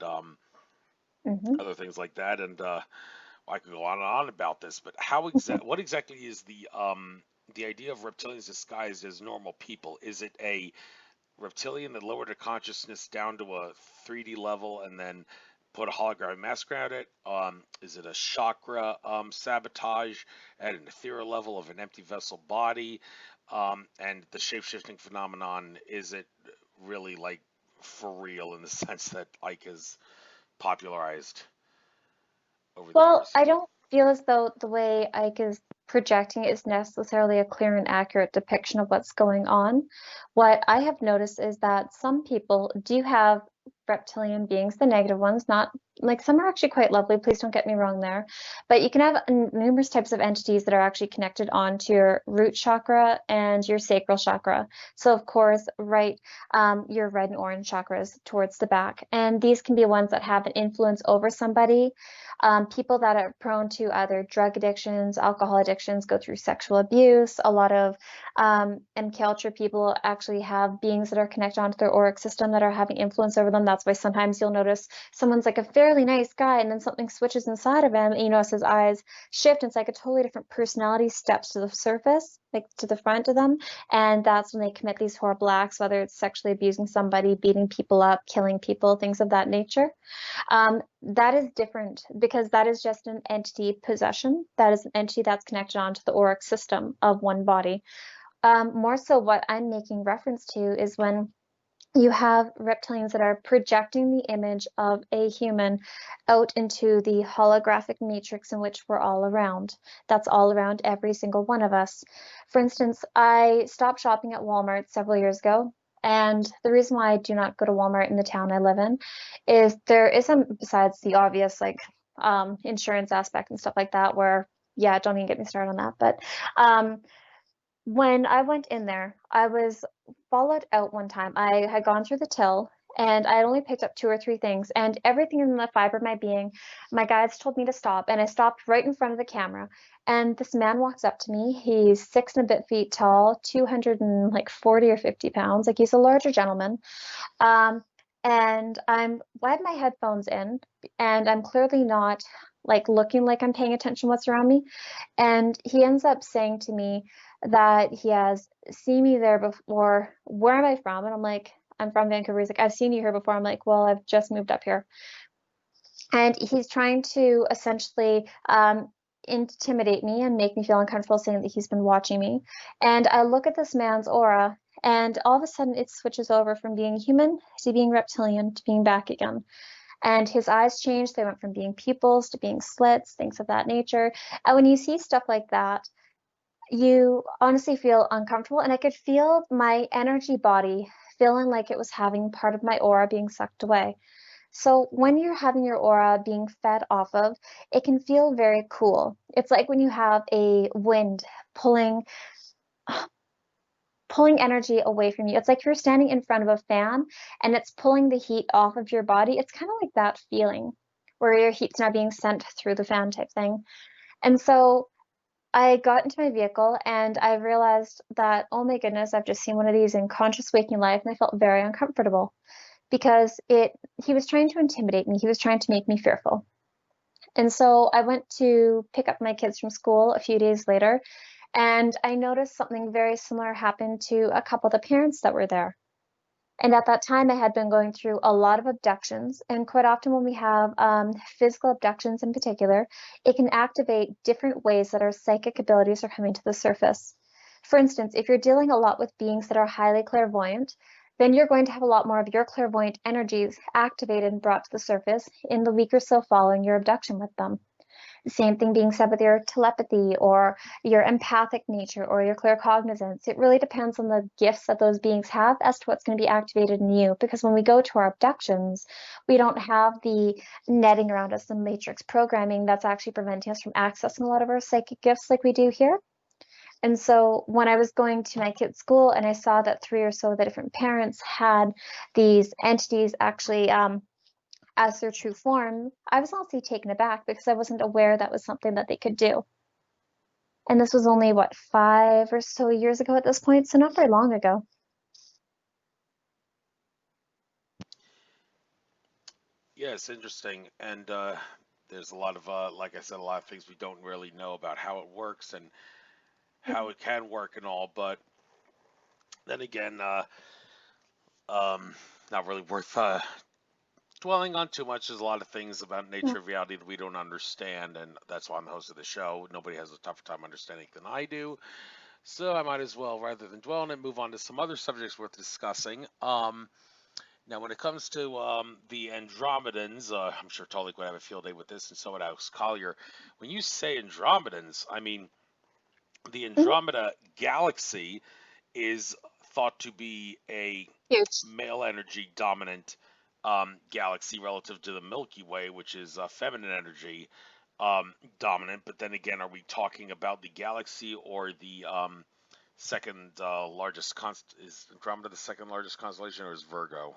Hmm. other things like that. And I could go on and on about this, but what exactly is the idea of reptilians disguised as normal people? Is it a reptilian that lowered their consciousness down to a 3D level and then put a holographic mask around it? Is it a chakra sabotage at an ethereal level of an empty vessel body? And the shape-shifting phenomenon, is it really like for real in the sense that Ike has popularized over the Well, years? I don't feel as though the way Ike is projecting is necessarily a clear and accurate depiction of what's going on. What I have noticed is that some people do have reptilian beings, the negative ones, not like some are actually quite lovely, please don't get me wrong there. But you can have numerous types of entities that are actually connected onto your root chakra and your sacral chakra. So, of course, right, your red and orange chakras towards the back. And these can be ones that have an influence over somebody. People that are prone to either drug addictions, alcohol addictions, go through sexual abuse. A lot of MKUltra people actually have beings that are connected onto their auric system that are having influence over them. That's why sometimes you'll notice someone's like a fairly nice guy, and then something switches inside of him, and you notice his eyes shift, and it's like a totally different personality steps to the surface, like to the front of them, and that's when they commit these horrible acts, whether it's sexually abusing somebody, beating people up, killing people, things of that nature. That is different because that is just an entity possession. That is an entity that's connected onto the auric system of one body. More so, what I'm making reference to is when you have reptilians that are projecting the image of a human out into the holographic matrix in which we're all around. That's all around every single one of us. For instance, I stopped shopping at Walmart several years ago. And the reason why I do not go to Walmart in the town I live in is there isn't, besides the obvious like insurance aspect and stuff like that, where, yeah, don't even get me started on that. But um, when I went in there, I was followed out one time. I had gone through the till and I had only picked up two or three things, and everything in the fiber of my being, my guides told me to stop, and I stopped right in front of the camera. And this man walks up to me. He's 6 and a bit feet tall, 240 or 50 pounds. Like he's a larger gentleman. Um, and I have my headphones in, and I'm clearly not like looking like I'm paying attention to what's around me. And he ends up saying to me that he has seen me there before. Where am I from? And I'm like, I'm from Vancouver. He's like, I've seen you here before. I'm like, well, I've just moved up here. And he's trying to essentially intimidate me and make me feel uncomfortable, saying that he's been watching me. And I look at this man's aura, and all of a sudden it switches over from being human to being reptilian to being back again. And his eyes changed. They went from being pupils to being slits, things of that nature. And when you see stuff like that, you honestly feel uncomfortable. And I could feel my energy body feeling like it was having part of my aura being sucked away. So when you're having your aura being fed off of, it can feel very cool. It's like when you have a wind pulling energy away from you. It's like you're standing in front of a fan and it's pulling the heat off of your body. It's kind of like that feeling where your heat's now being sent through the fan type thing. And so I got into my vehicle and I realized that, oh my goodness, I've just seen one of these in conscious waking life, and I felt very uncomfortable because he was trying to intimidate me. He was trying to make me fearful. And so I went to pick up my kids from school a few days later, and I noticed something very similar happened to a couple of the parents that were there. And at that time, I had been going through a lot of abductions. And quite often, when we have physical abductions in particular, it can activate different ways that our psychic abilities are coming to the surface. For instance, if you're dealing a lot with beings that are highly clairvoyant, then you're going to have a lot more of your clairvoyant energies activated and brought to the surface in the week or so following your abduction with them. The same thing being said with your telepathy or your empathic nature or your claircognizance. It really depends on the gifts that those beings have as to what's going to be activated in you. Because when we go to our abductions, we don't have the netting around us, the matrix programming that's actually preventing us from accessing a lot of our psychic gifts like we do here. And so when I was going to my kids' school and I saw that 3 or so of the different parents had these entities actually as their true form, I was honestly taken aback because I wasn't aware that was something that they could do. And this was only, what, 5 or so years ago at this point, so not very long ago. Yeah, it's interesting, and there's a lot of, like I said, a lot of things we don't really know about how it works and how it can work and all. But then again, not really worth dwelling on too much. There's a lot of things about nature of reality that we don't understand, and that's why I'm the host of the show. Nobody has a tougher time understanding than I do, so I might as well, rather than dwell on it, move on to some other subjects worth discussing. Now, when it comes to the Andromedans, I'm sure Tolik would have a field day with this, and so would Alex Collier. When you say Andromedans, I mean, the Andromeda galaxy is thought to be a Huge. male energy dominant galaxy relative to the Milky Way, which is feminine energy dominant. But then again, are we talking about the galaxy or the second largest is Andromeda the second largest constellation, or is Virgo?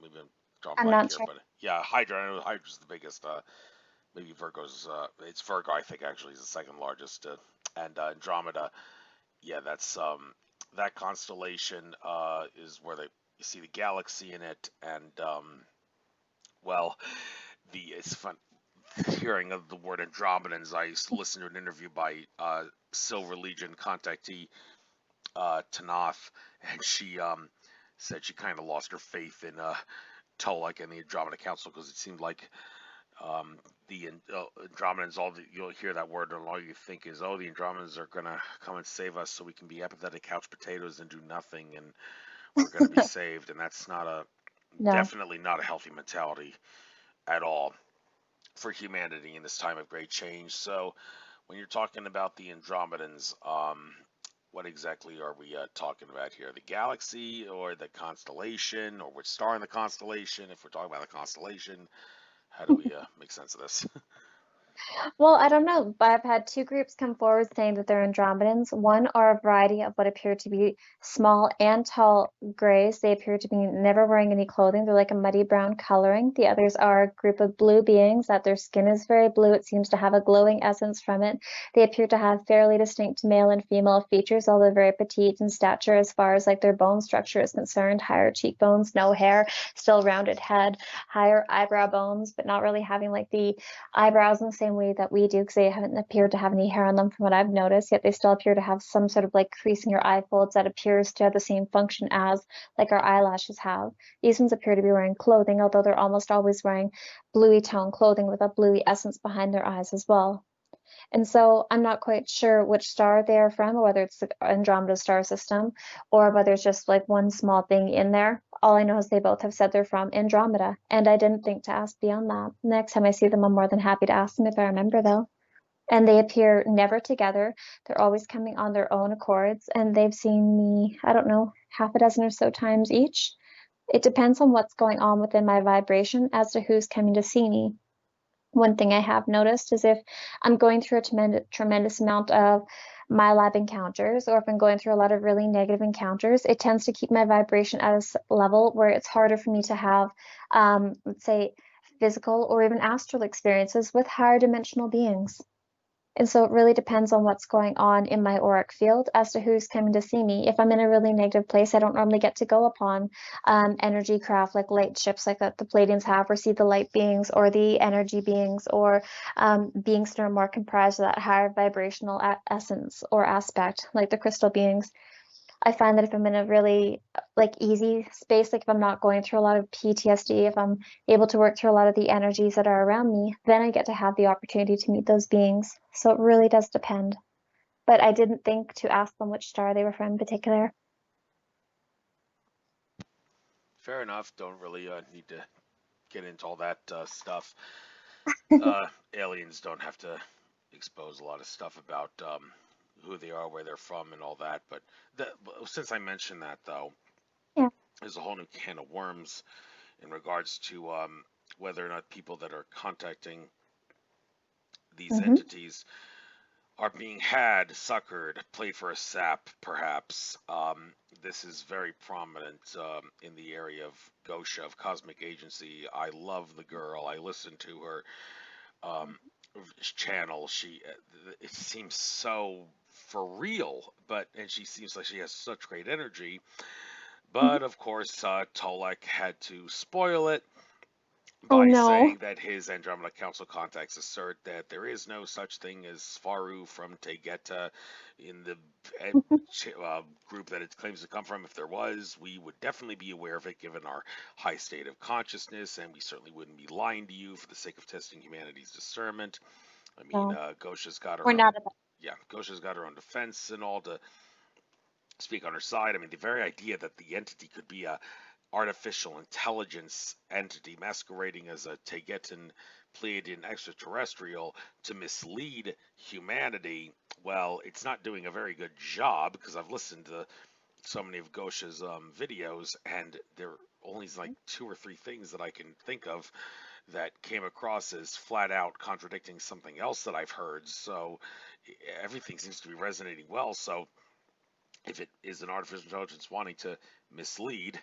Maybe I'm drawing I'm blank not here, sure. but yeah, Hydra. I know Hydra's the biggest. Maybe Virgo's. It's Virgo, I think, actually is the second largest, and Andromeda. Yeah, that's that constellation is where you see the galaxy in it, and well, it's fun hearing of the word Andromedans. I used to listen to an interview by Silver Legion contactee Tanath, and she said she kind of lost her faith in Tolek and the Andromeda Council because it seemed like the Andromedans, you'll hear that word, and all you think is, oh, the Andromedans are gonna come and save us, so we can be apathetic couch potatoes and do nothing, and we're gonna be saved. And that's No. definitely not a healthy mentality at all for humanity in this time of great change. So, when you're talking about the Andromedans, what exactly are we talking about here? The galaxy or the constellation, or which star in the constellation? If we're talking about the constellation, how do we make sense of this? Well, I don't know, but I've had 2 groups come forward saying that they're Andromedans. One are a variety of what appear to be small and tall grays. They appear to be never wearing any clothing. They're like a muddy brown coloring. The others are a group of blue beings that their skin is very blue. It seems to have a glowing essence from it. They appear to have fairly distinct male and female features, although very petite in stature as far as like their bone structure is concerned. Higher cheekbones, no hair, still rounded head, higher eyebrow bones, but not really having like the eyebrows in the same way that we do, because they haven't appeared to have any hair on them from what I've noticed, yet they still appear to have some sort of like crease in your eye folds that appears to have the same function as like our eyelashes have. These ones appear to be wearing clothing, although they're almost always wearing bluey tone clothing with a bluey essence behind their eyes as well. And so I'm not quite sure which star they are from, or whether it's the Andromeda star system, or whether it's just like one small thing in there. All I know is they both have said they're from Andromeda, and I didn't think to ask beyond that. Next time I see them, I'm more than happy to ask them if I remember, though. and they appear never together. They're always coming on their own accords, and they've seen me, I don't know, half a dozen or so times each. It depends on what's going on within my vibration as to who's coming to see me. One thing I have noticed is if I'm going through a tremendous amount of my lab encounters, or if I'm going through a lot of really negative encounters, it tends to keep my vibration at a level where it's harder for me to have, let's say, physical or even astral experiences with higher dimensional beings. And so it really depends on what's going on in my auric field as to who's coming to see me. If I'm in a really negative place, I don't normally get to go upon energy craft like light ships like that the Palladians have, or see the light beings or the energy beings, or beings that are more comprised of that higher vibrational essence or aspect, like the crystal beings. I find that if I'm in a really like easy space, like if I'm not going through a lot of PTSD, if I'm able to work through a lot of the energies that are around me, then I get to have the opportunity to meet those beings. So it really does depend. But I didn't think to ask them which star they were from in particular. Fair enough. Don't really need to get into all that stuff. Aliens don't have to expose a lot of stuff about who they are, where they're from, and all that. But since I mentioned that, though, Yeah. there's a whole new can of worms in regards to whether or not people that are contacting these Mm-hmm. entities are being had, suckered, played for a sap, perhaps. This is very prominent in the area of Gosha, of Cosmic Agency. I love the girl. I listen to her um, channel. It seems so for real, and she seems like she has such great energy. Mm-hmm. But of course, Tolek had to spoil it Oh by no. saying that his Andromeda Council contacts assert that there is no such thing as Faru from Tegeta in the group that it claims to come from. If there was, we would definitely be aware of it given our high state of consciousness, and we certainly wouldn't be lying to you for the sake of testing humanity's discernment. I mean, No. Gosha's got her We're own, not about. yeah, Gosha's got her own defense and all to speak on her side. I mean, the very idea that the entity could be a artificial intelligence entity masquerading as a Tegetan Pleiadian extraterrestrial to mislead humanity, well, it's not doing a very good job because I've listened to so many of Gosha's videos, and there are only like two or three things that I can think of that came across as flat out contradicting something else that I've heard. So everything seems to be resonating well. So if it is an artificial intelligence wanting to mislead,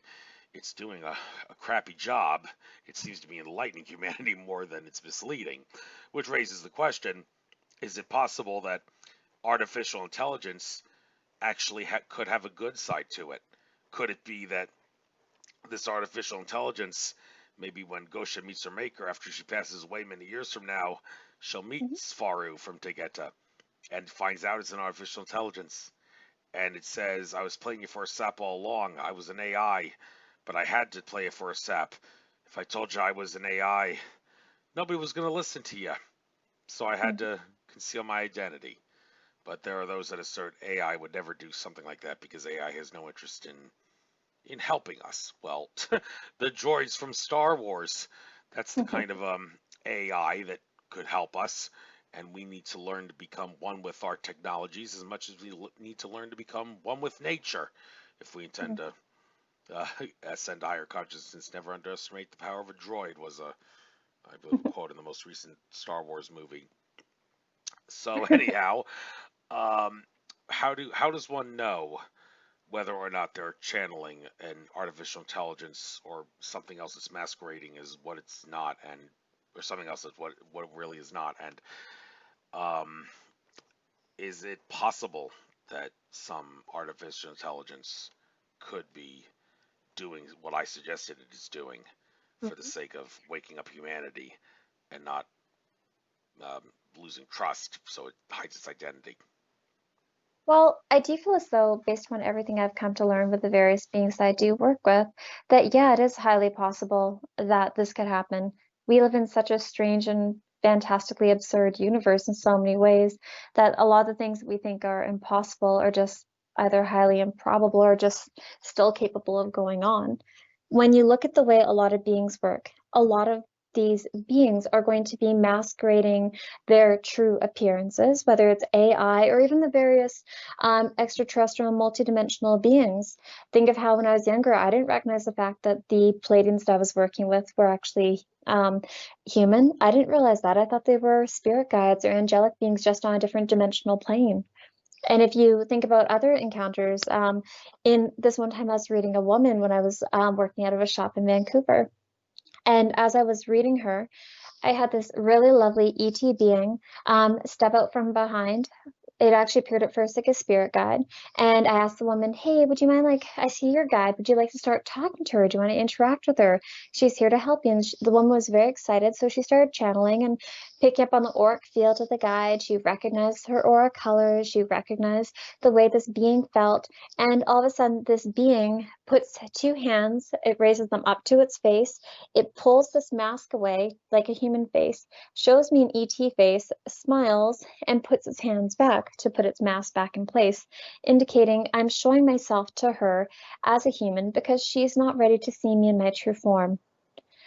it's doing a crappy job. It seems to be enlightening humanity more than it's misleading, which raises the question, is it possible that artificial intelligence actually could have a good side to it? Could it be that this artificial intelligence, maybe when Gosha meets her maker after she passes away many years from now, she'll meet Mhm. Sfaru from Tegeta and finds out it's an artificial intelligence, and it says, I was playing you for a sap all along. I was an AI, but I had to play it for a sap. If I told you I was an AI, nobody was going to listen to you. So I had to conceal my identity. But there are those that assert AI would never do something like that because AI has no interest in helping us. Well, the droids from Star Wars, that's the kind of AI that could help us, and we need to learn to become one with our technologies as much as we need to learn to become one with nature if we intend to ascend to higher consciousness. Never underestimate the power of a droid was I believe a quote in the most recent Star Wars movie. So anyhow, um, how does one know whether or not they're channeling an artificial intelligence or something else that's masquerading as what it's not, and or something else that's what it really is not? And um, is it possible that some artificial intelligence could be doing what I suggested it is doing for the Mhm. sake of waking up humanity and not um, losing trust, so it hides its identity? Well, I do feel as though, based on everything I've come to learn with the various beings that I do work with, that yeah, it is highly possible that this could happen. We live in such a strange and fantastically absurd universe in so many ways that a lot of the things that we think are impossible are just either highly improbable or just still capable of going on. When you look at the way a lot of beings work, a lot of these beings are going to be masquerading their true appearances, whether it's AI or even the various extraterrestrial multidimensional beings. Think of how when I was younger, I didn't recognize the fact that the Pleiadians that I was working with were actually human. I didn't realize that. I thought they were spirit guides or angelic beings just on a different dimensional plane. And if you think about other encounters, in this one time I was reading a woman when I was working out of a shop in Vancouver. And as I was reading her, I had this really lovely ET being step out from behind. It actually appeared at first like a spirit guide. And I asked the woman, hey, would you mind, like, I see your guide. Would you like to start talking to her? Do you want to interact with her? She's here to help you. And the woman was very excited. So she started channeling and picking up on the auric field of the guide. She recognized her aura colors. She recognized the way this being felt. And all of a sudden, this being puts two hands, it raises them up to its face. It pulls this mask away like a human face, shows me an ET face, smiles, and puts its hands back to put its mask back in place, indicating I'm showing myself to her as a human because she's not ready to see me in my true form.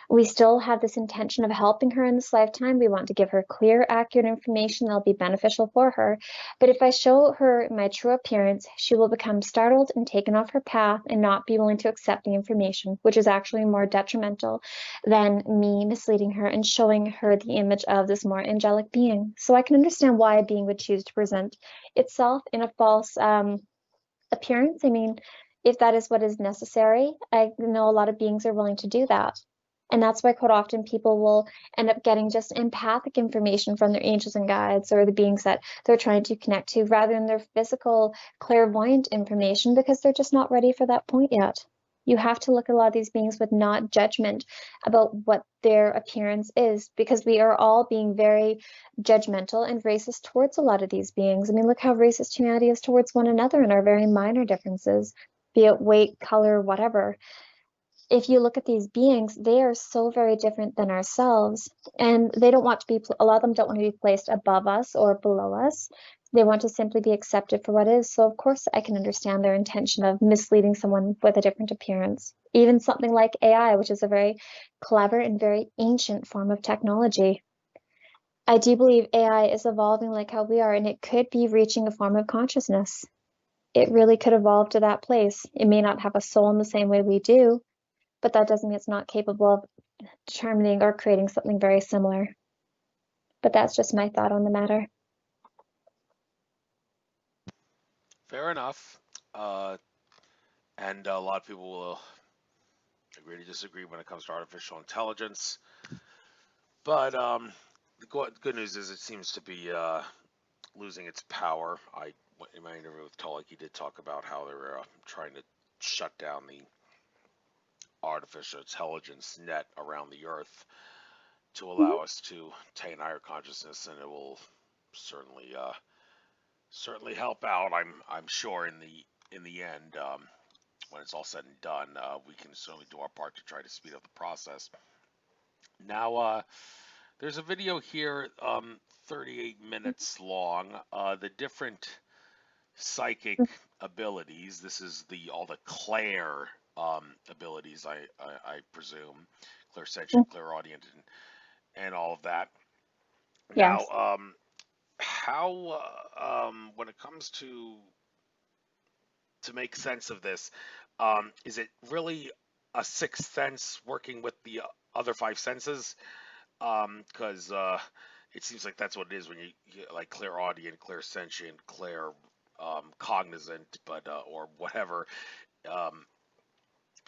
We still have this intention of helping her in this lifetime. We want to give her clear, accurate information that'll be beneficial for her. But if I show her my true appearance, she will become startled and taken off her path and not be willing to accept the information, which is actually more detrimental than me misleading her and showing her the image of this more angelic being. So I can understand why a being would choose to present itself in a false appearance. I mean, if that is what is necessary, I know a lot of beings are willing to do that. And that's why quite often people will end up getting just empathic information from their angels and guides or the beings that they're trying to connect to rather than their physical clairvoyant information because they're just not ready for that point yet. You have to look at a lot of these beings with not judgment about what their appearance is because we are all being very judgmental and racist towards a lot of these beings. I mean, look how racist humanity is towards one another in our very minor differences, be it weight, color, whatever. If you look at these beings, they are so very different than ourselves, and they don't want to be, a lot of them don't want to be placed above us or below us. They want to simply be accepted for what is. So, of course, I can understand their intention of misleading someone with a different appearance. Even something like AI, which is a very clever and very ancient form of technology. I do believe AI is evolving like how we are, and it could be reaching a form of consciousness. It really could evolve to that place. It may not have a soul in the same way we do, but that doesn't mean it's not capable of determining or creating something very similar. But that's just my thought on the matter. Fair enough. And a lot of people will agree to disagree when it comes to artificial intelligence. But the good news is it seems to be losing its power. In my interview with Tulloch, he did talk about how they're trying to shut down the artificial intelligence net around the Earth to allow us to attain higher consciousness, and it will certainly certainly help out. I'm sure in the end, when it's all said and done, we can certainly do our part to try to speed up the process. Now, there's a video here, 38 minutes long. The different psychic abilities. This is all the Clair abilities, I presume, clairsentient, clairaudient, and all of that. Now, Yes. how when it comes to make sense of this, is it really a sixth sense working with the other five senses? Because it seems like that's what it is when you like clairaudient, clairsentient, cognizant, but or whatever, um,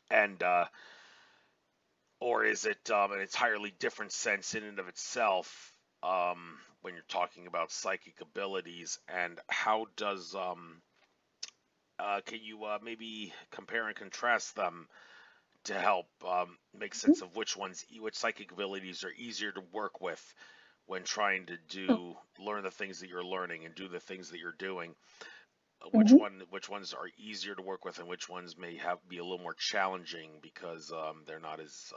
and or is it an entirely different sense in and of itself when you're talking about psychic abilities? And how does can you maybe compare and contrast them to help make sense of which psychic abilities are easier to work with when trying to learn the things that you're learning and do the things that you're doing? Which ones are easier to work with and which ones may be a little more challenging because they're not as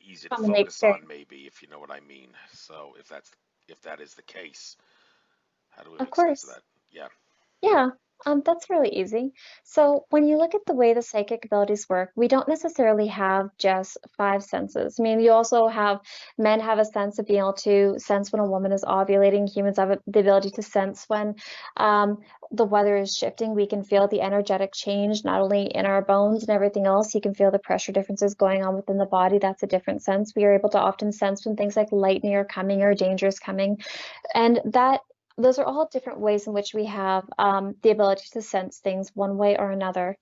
easy to Commonly focus on, experienced. maybe, if you know what I mean. So if that is the case, how do we Of make sense of course. that? Yeah. Yeah. That's really easy. So when you look at the way the psychic abilities work, we don't necessarily have just five senses. I mean, you also have men have a sense of being able to sense when a woman is ovulating. Humans have the ability to sense when um, the weather is shifting. We can feel the energetic change, not only in our bones and everything else. You can feel the pressure differences going on within the body. That's a different sense. We are able to often sense when things like lightning are coming or danger is coming. And those are all different ways in which we have the ability to sense things one way or another.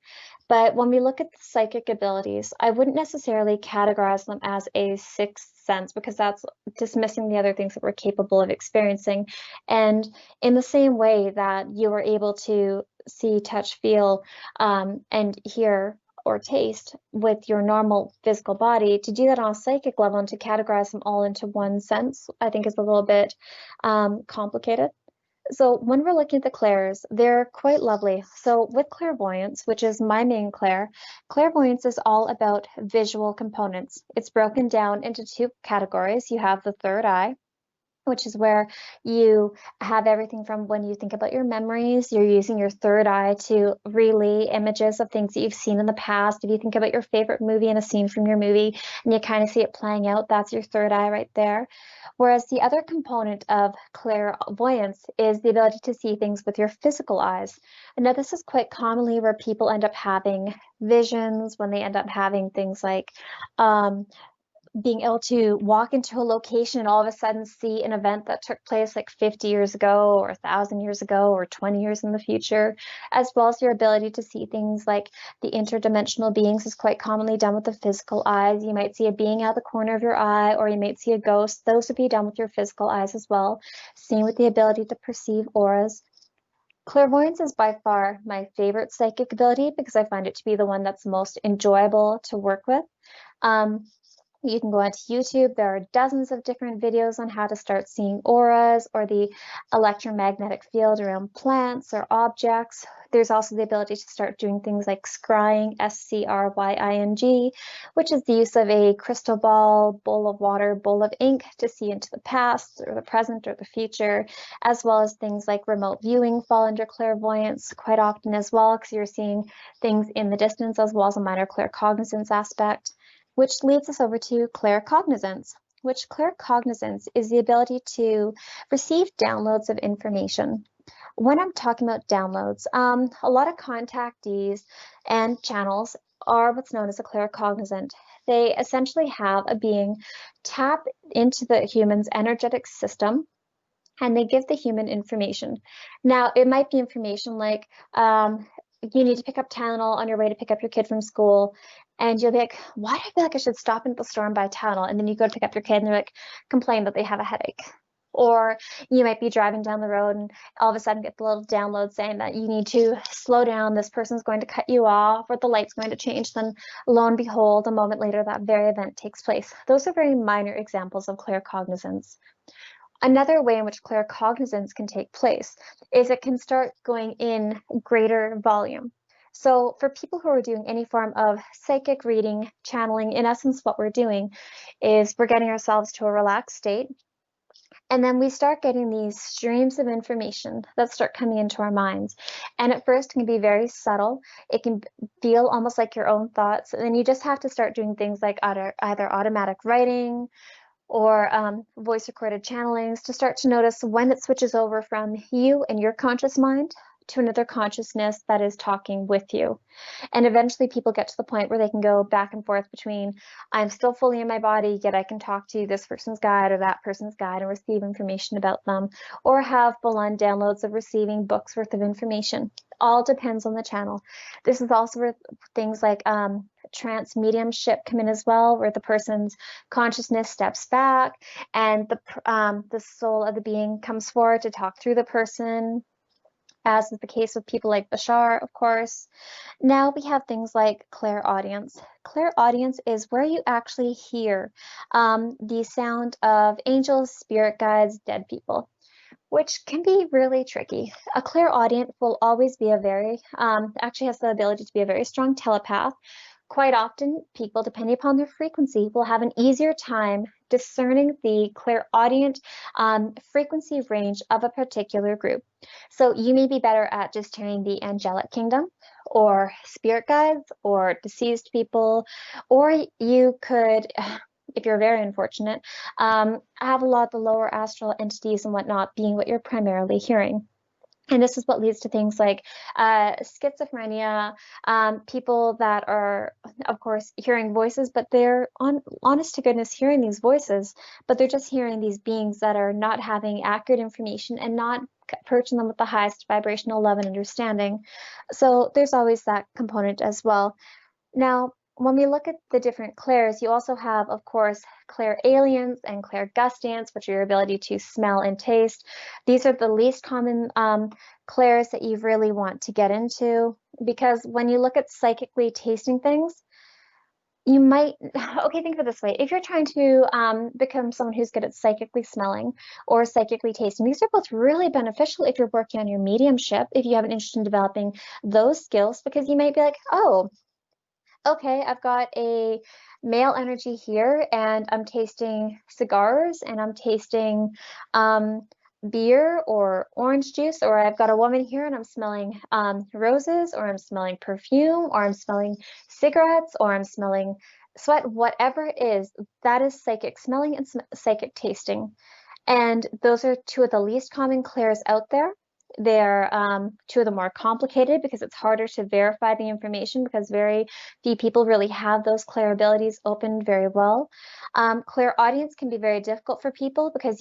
But when we look at the psychic abilities, I wouldn't necessarily categorize them as a sixth sense because that's dismissing the other things that we're capable of experiencing. And in the same way that you were able to see, touch, feel, and hear or taste with your normal physical body, to do that on a psychic level and to categorize them all into one sense, I think is a little bit complicated. So when we're looking at the clairs, they're quite lovely. So with clairvoyance, which is my main clair, clairvoyance is all about visual components. It's broken down into two categories. You have the third eye, which is where you have everything from when you think about your memories, you're using your third eye to relay images of things that you've seen in the past. If you think about your favorite movie and a scene from your movie and you kind of see it playing out, that's your third eye right there. Whereas the other component of clairvoyance is the ability to see things with your physical eyes. And now this is quite commonly where people end up having visions, when they end up having things like um, being able to walk into a location and all of a sudden see an event that took place like 50 years ago or 1,000 years ago or 20 years in the future, as well as your ability to see things like the interdimensional beings is quite commonly done with the physical eyes. You might see a being out of the corner of your eye, or you might see a ghost. Those would be done with your physical eyes as well. Same with the ability to perceive auras. Clairvoyance is by far my favorite psychic ability because I find it to be the one that's most enjoyable to work with. Um, you can go onto YouTube. There are dozens of different videos on how to start seeing auras or the electromagnetic field around plants or objects. There's also the ability to start doing things like scrying, scrying, which is the use of a crystal ball, bowl of water, bowl of ink to see into the past or the present or the future, as well as things like remote viewing fall under clairvoyance quite often as well, because you're seeing things in the distance as well as a minor claircognizance aspect. Which leads us over to claircognizance, which claircognizance is the ability to receive downloads of information. When I'm talking about downloads, a lot of contactees and channels are what's known as a claircognizant. They essentially have a being tap into the human's energetic system and they give the human information. Now, it might be information like you need to pick up Tylenol on your way to pick up your kid from school. And you'll be like, why do I feel like I should stop into the store and buy Tylenol? And then you go to pick up your kid and they're like, complain that they have a headache. Or you might be driving down the road and all of a sudden get the little download saying that you need to slow down, this person's going to cut you off, or the light's going to change. Then lo and behold, a moment later, that very event takes place. Those are very minor examples of claircognizance. Another way in which claircognizance can take place is it can start going in greater volume. So for people who are doing any form of psychic reading, channeling, in essence, what we're doing is we're getting ourselves to a relaxed state. And then we start getting these streams of information that start coming into our minds. And at first, it can be very subtle. It can feel almost like your own thoughts. And then you just have to start doing things like either automatic writing, or voice recorded channelings to start to notice when it switches over from you and your conscious mind to another consciousness that is talking with you. And eventually people get to the point where they can go back and forth between, I'm still fully in my body, yet I can talk to this person's guide or that person's guide and receive information about them, or have full-on downloads of receiving books worth of information. All depends on the channel. This is also where things like trance mediumship come in as well, where the person's consciousness steps back and the soul of the being comes forward to talk through the person, as is the case with people like Bashar, of course. Now we have things like clairaudience. Clairaudience is where you actually hear the sound of angels, spirit guides, dead people, which can be really tricky. A clairaudient will always be actually has the ability to be a very strong telepath, Quite often, people, depending upon their frequency, will have an easier time discerning the clairaudient frequency range of a particular group. So you may be better at just hearing the angelic kingdom, or spirit guides, or deceased people, or you could, if you're very unfortunate, have a lot of the lower astral entities and whatnot being what you're primarily hearing. And this is what leads to things like schizophrenia, people that are, of course, hearing voices, but they're honest to goodness hearing these voices, but they're just hearing these beings that are not having accurate information and not approaching them with the highest vibrational love and understanding. So there's always that component as well. Now, when we look at the different clairs, you also have, of course, clairaliens and clairaudience, which are your ability to smell and taste. These are the least common clairs that you really want to get into, because when you look at psychically tasting things, you might, okay, think of it this way. If you're trying to become someone who's good at psychically smelling or psychically tasting, these are both really beneficial if you're working on your mediumship, if you have an interest in developing those skills, because you might be like, oh, okay, I've got a male energy here, and I'm tasting cigars, and I'm tasting beer or orange juice, or I've got a woman here and I'm smelling roses, or I'm smelling perfume, or I'm smelling cigarettes, or I'm smelling sweat, whatever it is, that is psychic smelling and psychic tasting. And those are two of the least common clairs out there. They're two of the more complicated because it's harder to verify the information, because very few people really have those clair abilities opened very well. Clairaudience can be very difficult for people because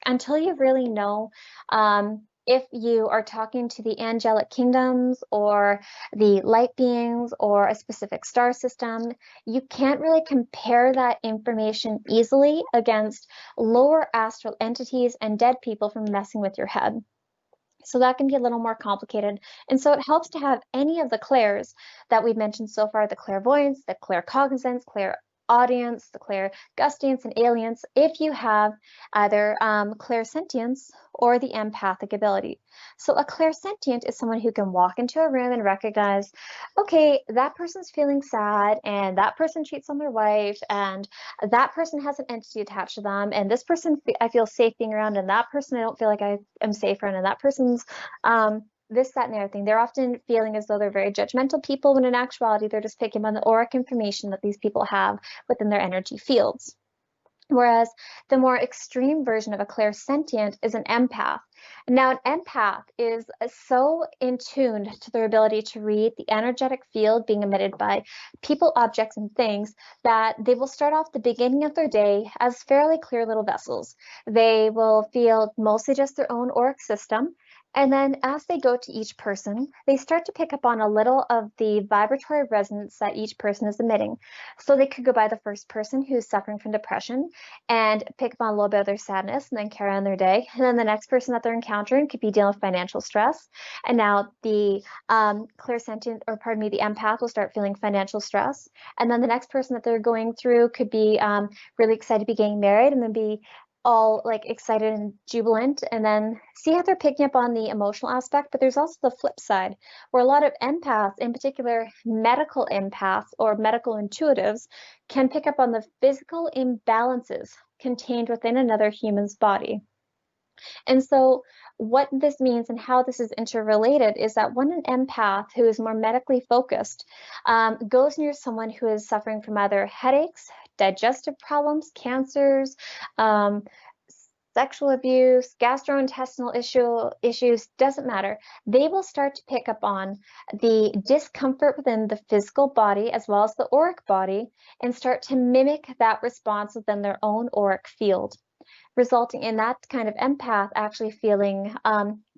until you really know if you are talking to the angelic kingdoms or the light beings or a specific star system, you can't really compare that information easily against lower astral entities and dead people from messing with your head. So that can be a little more complicated. And so it helps to have any of the clairs that we've mentioned so far, the clairvoyance, the claircognizance, clairaudience, the clairaudience, and aliens, if you have either clairsentience or the empathic ability. So a clairsentient is someone who can walk into a room and recognize, okay, that person's feeling sad, and that person cheats on their wife, and that person has an entity attached to them, and this person I feel safe being around, and that person I don't feel like I am safe around, and that person's this, that, and the other thing. They're often feeling as though they're very judgmental people, when in actuality, they're just picking on the auric information that these people have within their energy fields. Whereas the more extreme version of a clairsentient is an empath. Now, an empath is so in tune to their ability to read the energetic field being emitted by people, objects, and things, that they will start off the beginning of their day as fairly clear little vessels. They will feel mostly just their own auric system. And then as they go to each person, they start to pick up on a little of the vibratory resonance that each person is emitting. So they could go by the first person who's suffering from depression and pick up on a little bit of their sadness and then carry on their day. And then the next person that they're encountering could be dealing with financial stress. And now the clairsentient, or pardon me, the empath will start feeling financial stress. And then the next person that they're going through could be really excited to be getting married, and then be all like excited and jubilant, and then see how they're picking up on the emotional aspect. But there's also the flip side, where a lot of empaths, in particular medical empaths or medical intuitives, can pick up on the physical imbalances contained within another human's body. And so what this means and how this is interrelated is that when an empath who is more medically focused goes near someone who is suffering from either headaches, digestive problems, cancers, sexual abuse, gastrointestinal issues, doesn't matter. They will start to pick up on the discomfort within the physical body as well as the auric body, and start to mimic that response within their own auric field, resulting in that kind of empath actually feeling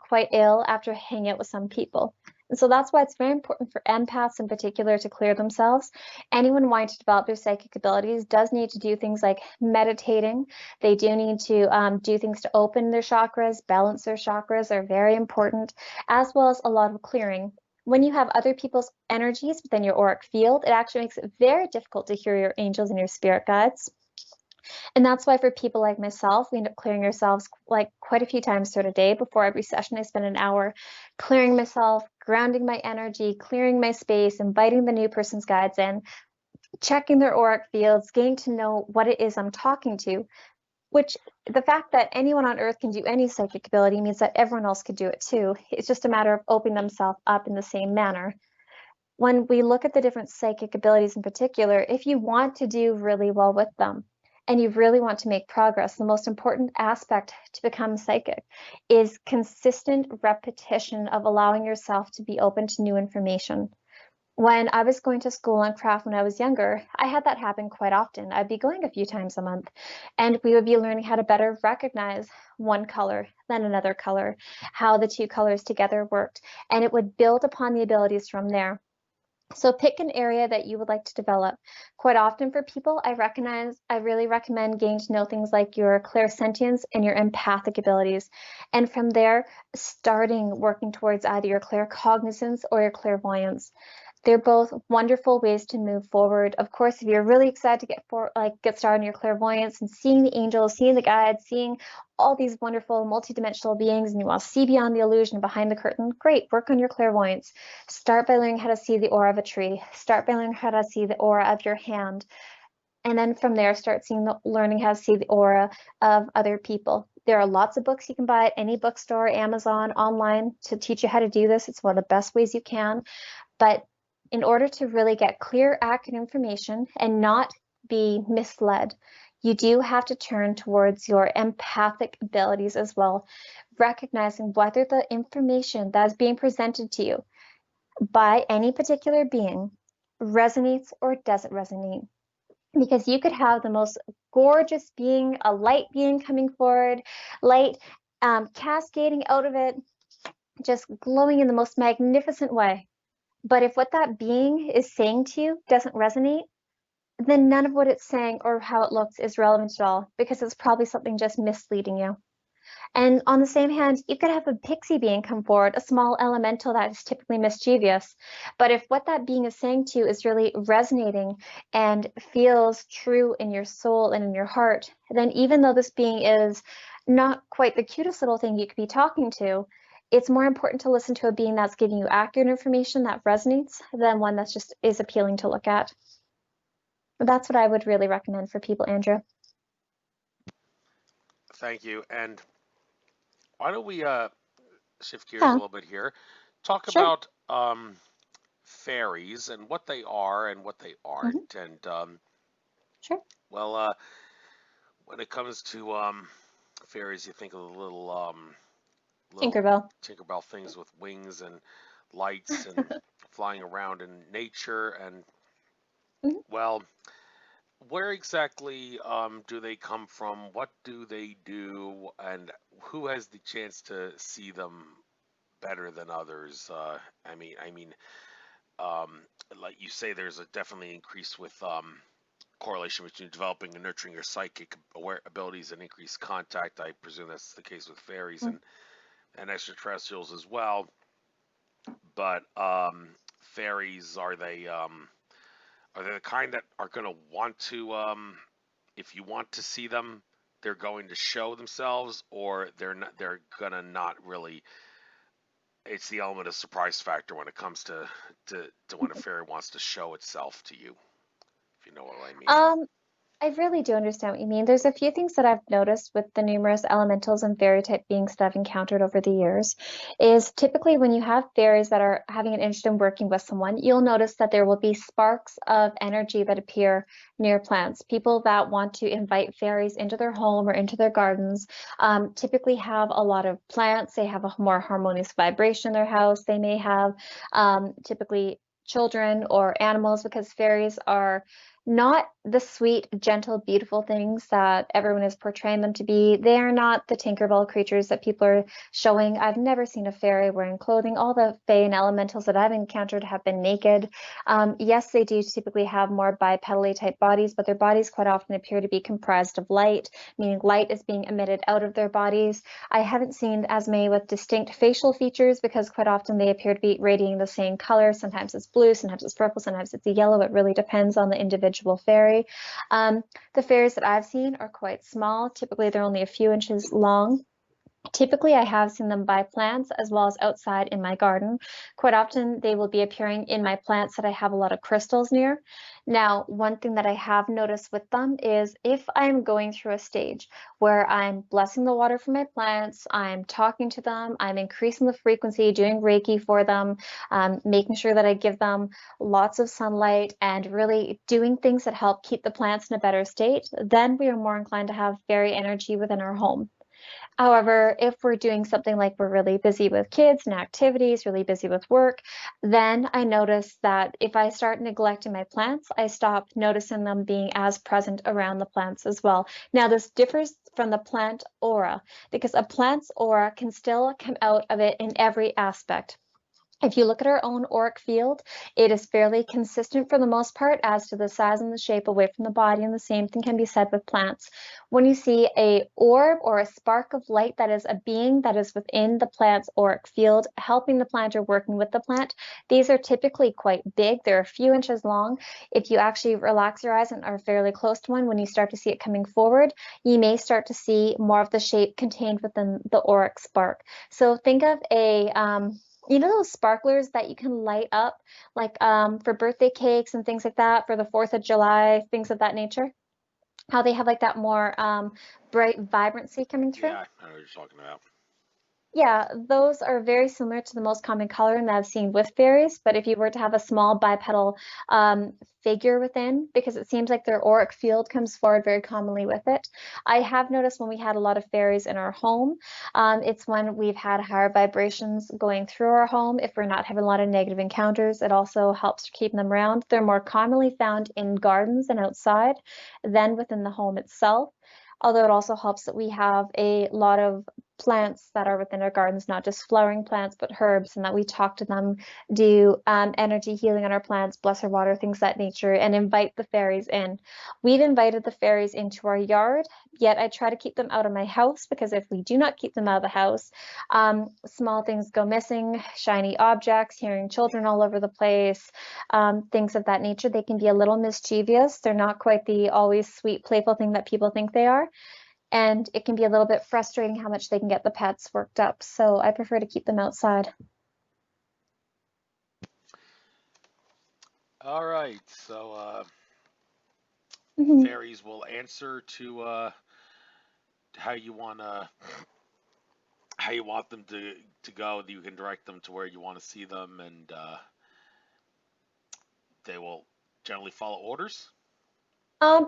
quite ill after hanging out with some people. And so that's why it's very important for empaths in particular to clear themselves. Anyone wanting to develop their psychic abilities does need to do things like meditating. They do need to do things to open their chakras, balance their chakras are very important, as well as a lot of clearing. When you have other people's energies within your auric field, it actually makes it very difficult to hear your angels and your spirit guides. And that's why for people like myself, we end up clearing ourselves like quite a few times throughout a day. Before every session, I spend an hour clearing myself, grounding my energy, clearing my space, inviting the new person's guides in, checking their auric fields, getting to know what it is I'm talking to, which the fact that anyone on earth can do any psychic ability means that everyone else could do it too. It's just a matter of opening themselves up in the same manner. When we look at the different psychic abilities in particular, if you want to do really well with them and you really want to make progress, the most important aspect to become psychic is consistent repetition of allowing yourself to be open to new information. When I was going to school on craft when I was younger, I had that happen quite often. I'd be going a few times a month, and we would be learning how to better recognize one color than another color, how the two colors together worked, and it would build upon the abilities from there. So pick an area that you would like to develop. Quite often for people, I really recommend getting to know things like your clairsentience and your empathic abilities. And from there, starting working towards either your claircognizance or your clairvoyance. They're both wonderful ways to move forward. Of course, if you're really excited to get started on your clairvoyance and seeing the angels, seeing the guides, seeing all these wonderful multidimensional beings, and you want to see beyond the illusion behind the curtain, great, work on your clairvoyance. Start by learning how to see the aura of a tree. Start by learning how to see the aura of your hand. And then from there, start learning how to see the aura of other people. There are lots of books you can buy at any bookstore, Amazon, online to teach you how to do this. It's one of the best ways you can. But in order to really get clear, accurate information and not be misled, you do have to turn towards your empathic abilities as well, recognizing whether the information that is being presented to you by any particular being resonates or doesn't resonate. Because you could have the most gorgeous being, a light being coming forward, light cascading out of it, just glowing in the most magnificent way. But if what that being is saying to you doesn't resonate, then none of what it's saying or how it looks is relevant at all, because it's probably something just misleading you. And on the same hand, you could have a pixie being come forward, a small elemental that is typically mischievous. But if what that being is saying to you is really resonating and feels true in your soul and in your heart, then even though this being is not quite the cutest little thing you could be talking to, it's more important to listen to a being that's giving you accurate information that resonates than one that's just is appealing to look at. That's what I would really recommend for people, Andrew. Thank you. And why don't we shift gears a Yeah, little bit here? Talk sure. about fairies and what they are and what they Hmm. aren't. And Sure. well, when it comes to fairies, you think of the little Tinkerbell. Tinkerbell things with wings and lights and flying around in nature. And Hmm. well, where exactly do they come from? What do they do? And who has the chance to see them better than others? I mean, um, like you say, there's a definitely increase with correlation between developing and nurturing your psychic aware abilities and increased contact. I presume that's the case with fairies and extraterrestrials as well. But fairies, are they the kind that are going to want to if you want to see them, they're going to show themselves, or they're gonna not really. It's the element of surprise factor when it comes to when a fairy wants to show itself to you, if you know what I mean. Um, I really do understand what you mean. There's a few things that I've noticed with the numerous elementals and fairy type beings that I've encountered over the years is typically when you have fairies that are having an interest in working with someone, you'll notice that there will be sparks of energy that appear near plants. People that want to invite fairies into their home or into their gardens typically have a lot of plants. They have a more harmonious vibration in their house. They may have typically children or animals because fairies are not the sweet, gentle, beautiful things that everyone is portraying them to be. They are not the Tinkerbell creatures that people are showing. I've never seen a fairy wearing clothing. All the fae and elementals that I've encountered have been naked. Yes, they do typically have more bipedally type bodies, but their bodies quite often appear to be comprised of light, meaning light is being emitted out of their bodies. I haven't seen as many with distinct facial features because quite often they appear to be radiating the same color. Sometimes it's blue, sometimes it's purple, sometimes it's a yellow. It really depends on the individual fairy. The fairies that I've seen are quite small. Typically, they're only a few inches long. Typically, I have seen them by plants as well as outside in my garden. Quite often, they will be appearing in my plants that I have a lot of crystals near. Now, one thing that I have noticed with them is if I'm going through a stage where I'm blessing the water for my plants, I'm talking to them, I'm increasing the frequency, doing Reiki for them, making sure that I give them lots of sunlight and really doing things that help keep the plants in a better state, then we are more inclined to have fairy energy within our home. However, if we're doing something like we're really busy with kids and activities, really busy with work, then I notice that if I start neglecting my plants, I stop noticing them being as present around the plants as well. Now, this differs from the plant aura because a plant's aura can still come out of it in every aspect. If you look at our own auric field, it is fairly consistent for the most part as to the size and the shape away from the body, and the same thing can be said with plants. When you see a orb or a spark of light that is a being that is within the plant's auric field, helping the plant or working with the plant, these are typically quite big. They're a few inches long. If you actually relax your eyes and are fairly close to one, when you start to see it coming forward, you may start to see more of the shape contained within the auric spark. So think of a you know those sparklers that you can light up, like for birthday cakes and things like that, for the 4th of July, things of that nature? How they have like that more bright vibrancy coming through? Yeah, I know what you're talking about. Yeah, those are very similar to the most common coloring that I've seen with fairies, but if you were to have a small bipedal figure within, because it seems like their auric field comes forward very commonly with it. I have noticed when we had a lot of fairies in our home, it's when we've had higher vibrations going through our home. If we're not having a lot of negative encounters, it also helps keep them around. They're more commonly found in gardens and outside than within the home itself. Although it also helps that we have a lot of plants that are within our gardens, not just flowering plants, but herbs, and that we talk to them, do energy healing on our plants, bless our water, things of that nature, and invite the fairies in. We've invited the fairies into our yard, yet I try to keep them out of my house because if we do not keep them out of the house, small things go missing, shiny objects, hearing children all over the place, things of that nature. They can be a little mischievous. They're not quite the always sweet, playful thing that people think they are. And it can be a little bit frustrating how much they can get the pets worked up. So I prefer to keep them outside. All right, so Mhm. fairies will answer to how you want them to go. You can direct them to where you want to see them, and they will generally follow orders.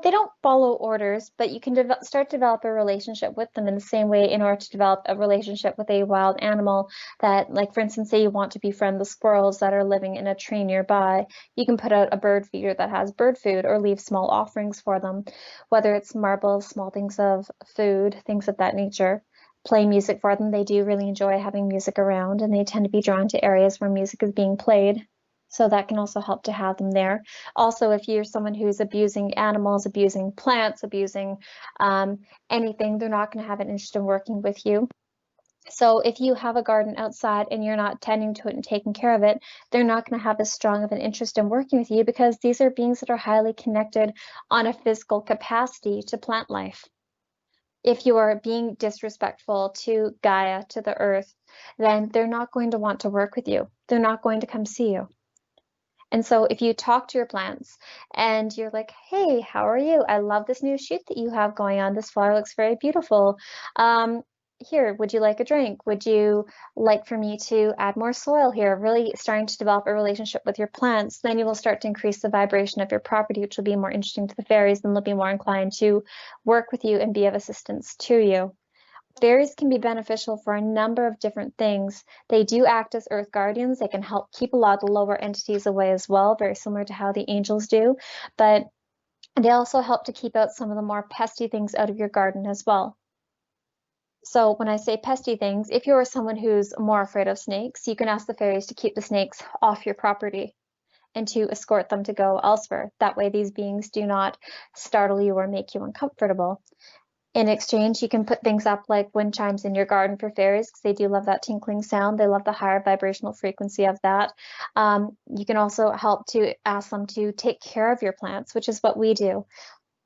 They don't follow orders, but you can start to develop a relationship with them in the same way in order to develop a relationship with a wild animal that, like, for instance, say you want to befriend the squirrels that are living in a tree nearby, you can put out a bird feeder that has bird food or leave small offerings for them, whether it's marbles, small things of food, things of that nature. Play music for them. They do really enjoy having music around, and they tend to be drawn to areas where music is being played. So that can also help to have them there. Also, if you're someone who's abusing animals, abusing plants, abusing anything, they're not going to have an interest in working with you. So if you have a garden outside and you're not tending to it and taking care of it, they're not going to have as strong of an interest in working with you because these are beings that are highly connected on a physical capacity to plant life. If you are being disrespectful to Gaia, to the earth, then they're not going to want to work with you. They're not going to come see you. And so if you talk to your plants and you're like, hey, how are you? I love this new shoot that you have going on. This flower looks very beautiful. Here, would you like a drink? Would you like for me to add more soil here? Really starting to develop a relationship with your plants, then you will start to increase the vibration of your property, which will be more interesting to the fairies, and they'll be more inclined to work with you and be of assistance to you. Fairies can be beneficial for a number of different things. They do act as earth guardians. They can help keep a lot of the lower entities away as well, very similar to how the angels do. But they also help to keep out some of the more pesty things out of your garden as well. So when I say pesty things, if you're someone who's more afraid of snakes, you can ask the fairies to keep the snakes off your property and to escort them to go elsewhere. That way these beings do not startle you or make you uncomfortable. In exchange, you can put things up like wind chimes in your garden for fairies because they do love that tinkling sound. They love the higher vibrational frequency of that. You can also help to ask them to take care of your plants, which is what we do.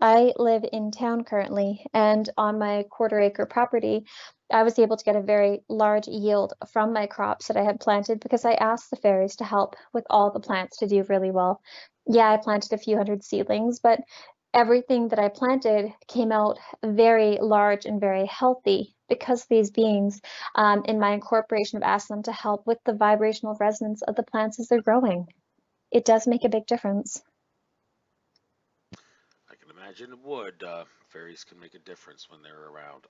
I live in town currently, and on my quarter-acre property, I was able to get a very large yield from my crops that I had planted because I asked the fairies to help with all the plants to do really well. Yeah, I planted a few hundred seedlings, but everything that I planted came out very large and very healthy because these beings, in my incorporation, have asked them to help with the vibrational resonance of the plants as they're growing. It does make a big difference. I can imagine it would. Fairies can make a difference when they're around.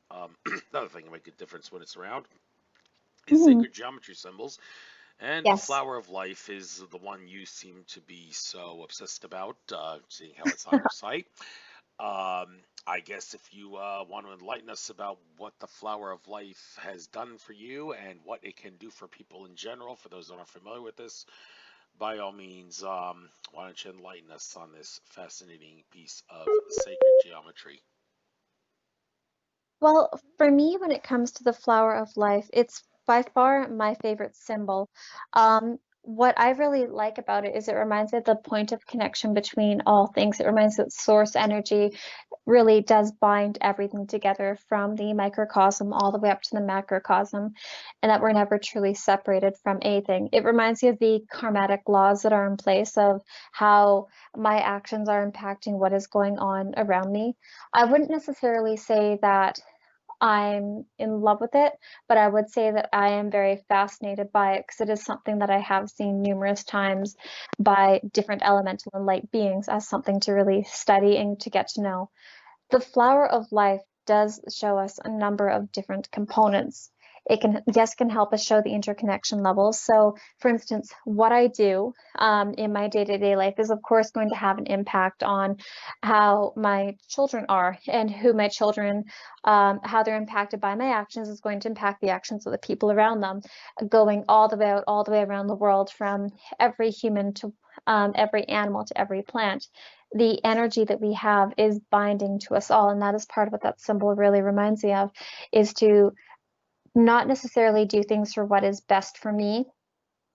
Another thing that make a difference when it's around is Mhm. sacred geometry symbols. And the Yes. flower of life is the one you seem to be so obsessed about, seeing how it's on your site. I guess if you want to enlighten us about what the flower of life has done for you and what it can do for people in general, for those that aren't familiar with this, by all means, why don't you enlighten us on this fascinating piece of sacred geometry? Well, for me, when it comes to the flower of life, it's by far my favorite symbol. What I really like about it is it reminds me of the point of connection between all things. It reminds me that source energy really does bind everything together from the microcosm all the way up to the macrocosm, and that we're never truly separated from anything. It reminds me of the karmatic laws that are in place of how my actions are impacting what is going on around me. I wouldn't necessarily say that I'm in love with it, but I would say that I am very fascinated by it because it is something that I have seen numerous times by different elemental and light beings as something to really study and to get to know. The flower of life does show us a number of different components. It can, yes, can help us show the interconnection levels. So, for instance, what I do in my day-to-day life is, of course, going to have an impact on how my children are and who my children, how they're impacted by my actions is going to impact the actions of the people around them, going all the way out, all the way around the world, from every human to every animal to every plant. The energy that we have is binding to us all, and that is part of what that symbol really reminds me of, is to not necessarily do things for what is best for me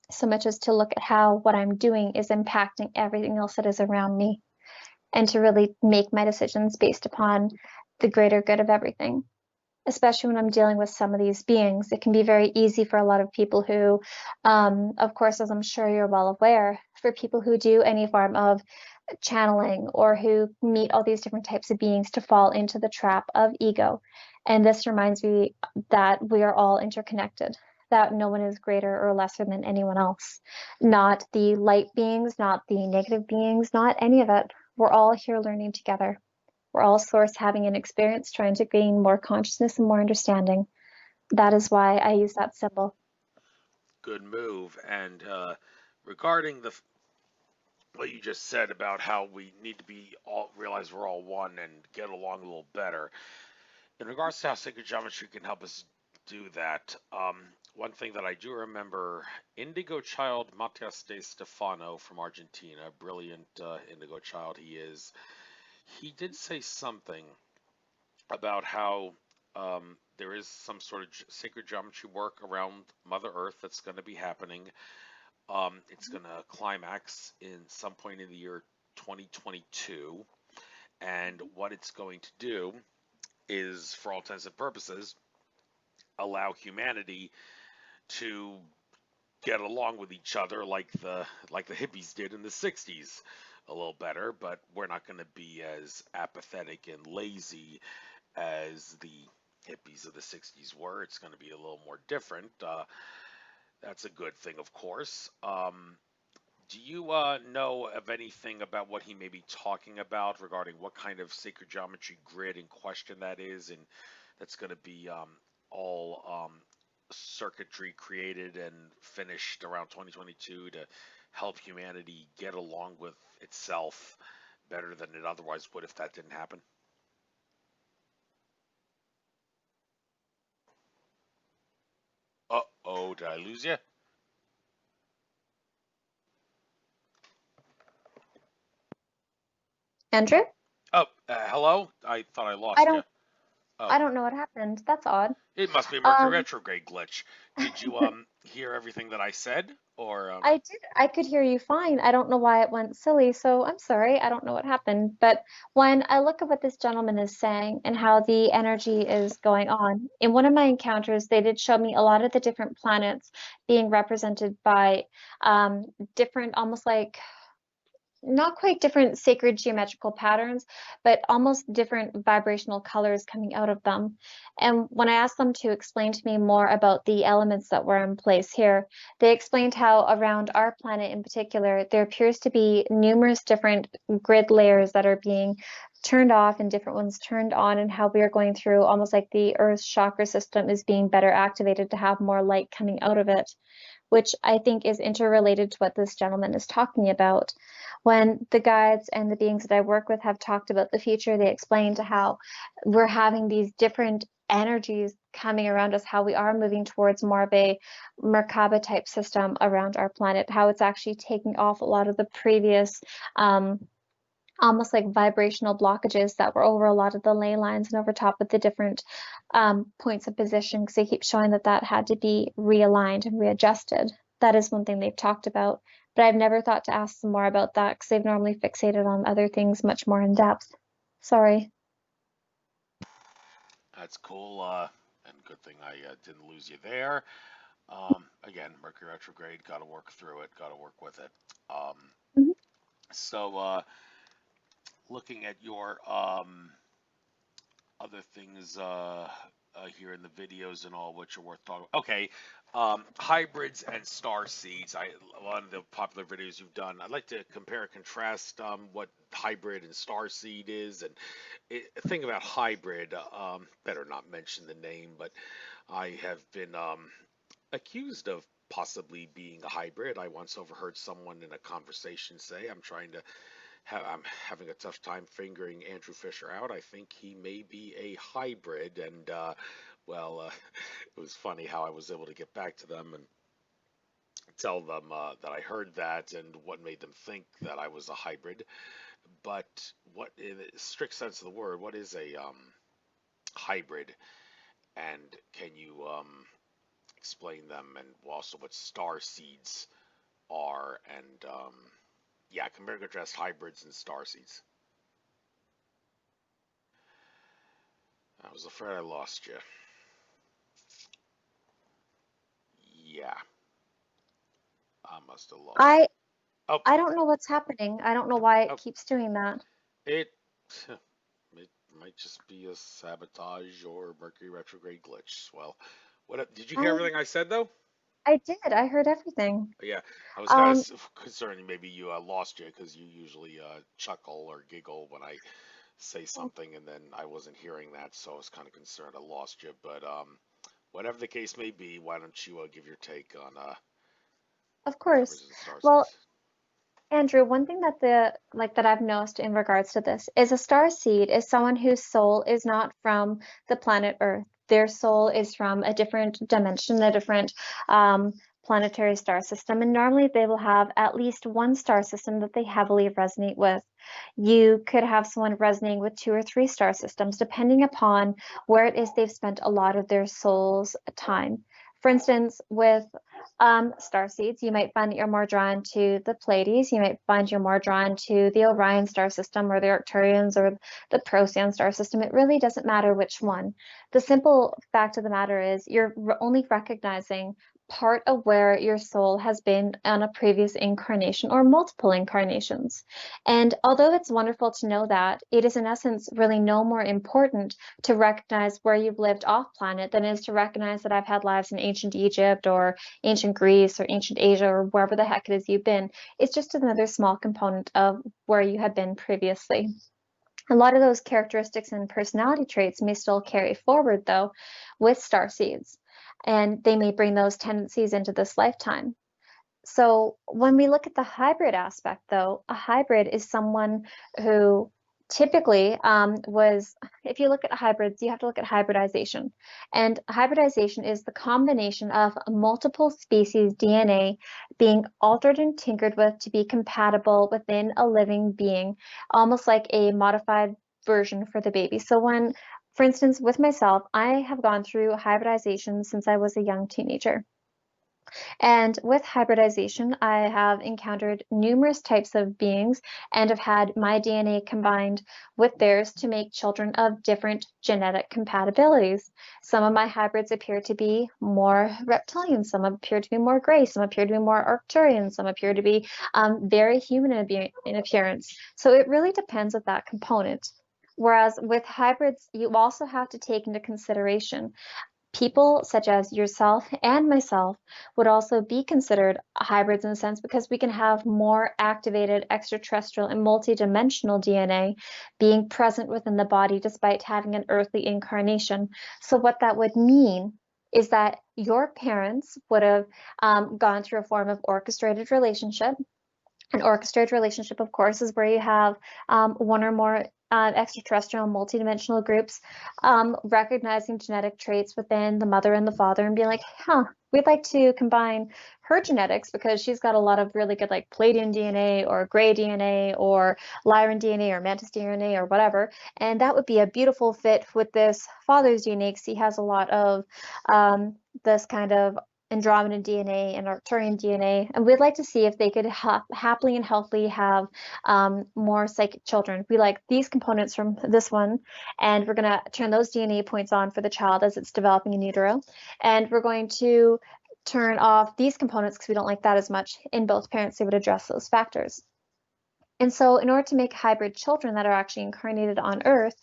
so much as to look at how what I'm doing is impacting everything else that is around me, and to really make my decisions based upon the greater good of everything. Especially when I'm dealing with some of these beings, it can be very easy for a lot of people who, of course, as I'm sure you're well aware, for people who do any form of channeling or who meet all these different types of beings, to fall into the trap of ego. And this reminds me that we are all interconnected, that no one is greater or lesser than anyone else. Not the light beings, not the negative beings, not any of it. We're all here learning together. We're all source having an experience, trying to gain more consciousness and more understanding. That is why I use that symbol. Good move. And regarding what you just said about how we need to be all realize we're all one and get along a little better. In regards to how sacred geometry can help us do that, one thing that I do remember, Indigo Child Matias de Stefano from Argentina, brilliant Indigo Child he is, he did say something about how there is some sort of sacred geometry work around Mother Earth that's going to be happening. It's going to climax in some point in the year 2022, and what it's going to do is, for all intents and purposes, allow humanity to get along with each other like the hippies did in the 60s a little better, but we're not going to be as apathetic and lazy as the hippies of the 60s were. It's going to be a little more different. That's a good thing, of course. Do you know of anything about what he may be talking about regarding what kind of sacred geometry grid in question that is, and that's going to be all circuitry created and finished around 2022 to help humanity get along with itself better than it otherwise would if that didn't happen? Uh-oh, did I lose you? Andrew? Oh, hello? I thought I I lost you. don't Oh, I don't know what happened. That's odd. it must be a Mercury Um, retrograde glitch. Did you hear everything that I said, or I did. I could hear you fine. I don't know why it went silly, so I'm sorry. I don't know what happened. But when I look at what this gentleman is saying and how the energy is going on, in one of my encounters, they did show me a lot of the different planets being represented by um, different, almost like not quite different sacred geometrical patterns, but almost different vibrational colors coming out of them. And when I asked them to explain to me more about the elements that were in place here, they explained how around our planet in particular, there appears to be numerous different grid layers that are being turned off and different ones turned on, and how we are going through almost like the Earth's chakra system is being better activated to have more light coming out of it, which I think is interrelated to what this gentleman is talking about. When the guides and the beings that I work with have talked about the future, they explain to how we're having these different energies coming around us, how we are moving towards more of a Merkaba type system around our planet, how it's actually taking off a lot of the previous almost like vibrational blockages that were over a lot of the ley lines and over top of the different points of position, because they keep showing that that had to be realigned and readjusted. That is one thing they've talked about, but I've never thought to ask them more about that because they've normally fixated on other things much more in depth. Sorry. that's cool. And good thing I didn't lose you there. Again, Mercury retrograde. Got to work through it. Got to work with it. Um, Mhm. so, looking at your other things here in the videos and all, which are worth talking. Okay, hybrids and star seeds. One of the popular videos you've done. I'd like to compare and contrast what hybrid and star seed is, and thing about hybrid. Better not mention the name, but I have been accused of possibly being a hybrid. I once overheard someone in a conversation say, I'm having a tough time figuring Andrew Fisher out. I think he may be a hybrid, and well, it was funny how I was able to get back to them and tell them that I heard that and what made them think that I was a hybrid. But what, in the strict sense of the word, what is a hybrid? And can you explain them, and also what star seeds are? And yeah, compare and contrast hybrids and star seeds. I was afraid I lost you. Yeah, I must have lost you. I Oh, I don't know what's happening. I don't know why it oh, keeps doing that. it it might just be a sabotage or Mercury retrograde glitch. Well, what did you hear I everything I said though? I did. I heard everything. Yeah, I was kind Um, of concerned maybe you lost you because you usually chuckle or giggle when I say something, and then I wasn't hearing that, so I was kind of concerned I lost you. But whatever the case may be, why don't you give your take on of hybrids course. and star Well, seeds? Andrew, one thing that that I've noticed in regards to this is a star seed is someone whose soul is not from the planet Earth. Their soul is from a different dimension, a different um, planetary star system, and normally they will have at least one star system that they heavily resonate with. You could have someone resonating with two or three star systems, depending upon where it is they've spent a lot of their soul's time. For instance, with star seeds, you might find that you're more drawn to the Pleiades. You might find you're more drawn to the Orion star system or the Arcturians or the Procyon star system. It really doesn't matter which one. The simple fact of the matter is you're only recognizing part of where your soul has been on a previous incarnation or multiple incarnations. And although it's wonderful to know that, it is in essence really no more important to recognize where you've lived off planet than it is to recognize that I've had lives in ancient Egypt or ancient Greece or ancient Asia or wherever the heck it is you've been. It's just another small component of where you have been previously. A lot of those characteristics and personality traits may still carry forward, though, with star seeds, and they may bring those tendencies into this lifetime. So when we look at the hybrid aspect, though, a hybrid is someone who typically if you look at hybrids, you have to look at hybridization. And hybridization is the combination of multiple species DNA being altered and tinkered with to be compatible within a living being, almost like a modified version for the baby. So when For instance, with myself, I have gone through hybridization since I was a young teenager. And with hybridization, I have encountered numerous types of beings and have had my DNA combined with theirs to make children of different genetic compatibilities. Some of my hybrids appear to be more reptilian, some appear to be more gray, some appear to be more Arcturian, some appear to be very human in appearance. So it really depends on that component. Whereas with hybrids, you also have to take into consideration people such as yourself and myself would also be considered hybrids in a sense because we can have more activated extraterrestrial and multidimensional DNA being present within the body despite having an earthly incarnation. So what that would mean is that your parents would have gone through a form of orchestrated relationship. An orchestrated relationship, of course, is where you have one or more extraterrestrial multidimensional groups recognizing genetic traits within the mother and the father and being like, we'd like to combine her genetics because she's got a lot of really good like Palladian DNA or gray DNA or Lyran DNA or Mantis DNA or whatever. And that would be a beautiful fit with this father's DNA because he has a lot of this kind of Andromedan DNA and Arcturian DNA, and we'd like to see if they could happily and healthily have more psychic children. We like these components from this one, and we're going to turn those DNA points on for the child as it's developing in utero, and we're going to turn off these components because we don't like that as much in both parents. They would address those factors. And so in order to make hybrid children that are actually incarnated on Earth,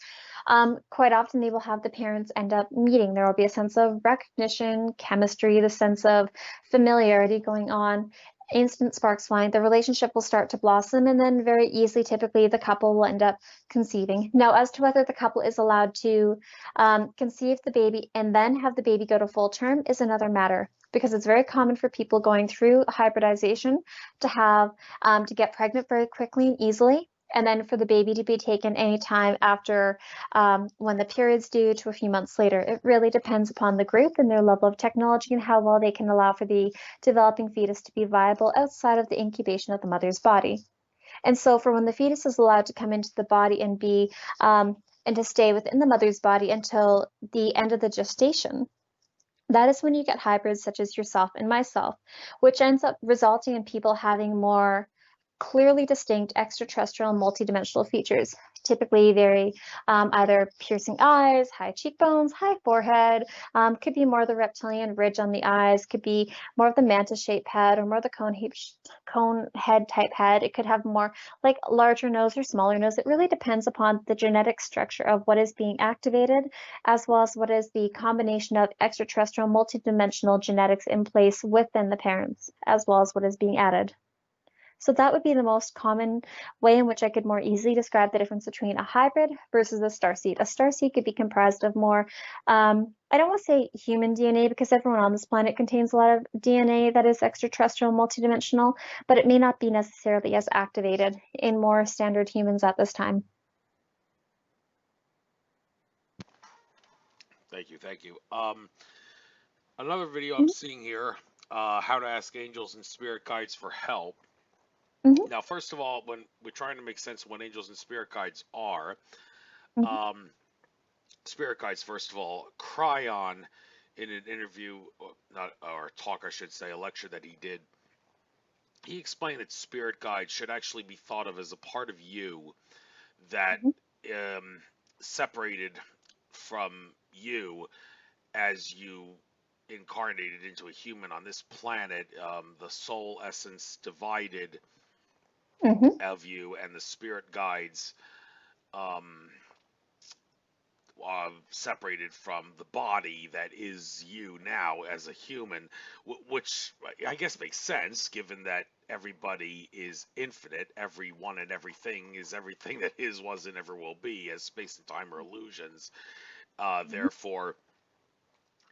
quite often they will have the parents end up meeting. There will be a sense of recognition, chemistry, the sense of familiarity going on, instant sparks flying. The relationship will start to blossom, and then very easily, typically, the couple will end up conceiving. Now, as to whether the couple is allowed to conceive the baby and then have the baby go to full term is another matter, because it's very common for people going through hybridization to have to get pregnant very quickly and easily, and then for the baby to be taken anytime after when the period's due to a few months later. It really depends upon the group and their level of technology and how well they can allow for the developing fetus to be viable outside of the incubation of the mother's body. And so for when the fetus is allowed to come into the body and be and to stay within the mother's body until the end of the gestation, that is when you get hybrids such as yourself and myself, which ends up resulting in people having more clearly distinct extraterrestrial and multidimensional features, typically very either piercing eyes, high cheekbones, high forehead, could be more of the reptilian ridge on the eyes, could be more of the mantis-shaped head or more of the cone head type head. It could have more like larger nose or smaller nose. It really depends upon the genetic structure of what is being activated, as well as what is the combination of extraterrestrial multidimensional genetics in place within the parents, as well as what is being added. So that would be the most common way in which I could more easily describe the difference between a hybrid versus a starseed. A starseed could be comprised of more, I don't want to say human DNA because everyone on this planet contains a lot of DNA that is extraterrestrial, multidimensional, but it may not be necessarily as activated in more standard humans at this time. Thank you, thank you. Another video I'm seeing here, how to ask angels and spirit guides for help. Mm-hmm. Now, first of all, when we're trying to make sense of what angels and spirit guides are, Mm-hmm. spirit guides, first of all, Cryon, in an interview, or talk, I should say, a lecture that he did, he explained that spirit guides should actually be thought of as a part of you that separated from you as you incarnated into a human on this planet. The soul essence divided Mm-hmm. of you, and the spirit guides um, separated from the body that is you now as a human, which I guess makes sense given that everybody is infinite. Everyone and everything is everything that is, was, and ever will be, as space and time are illusions. Therefore,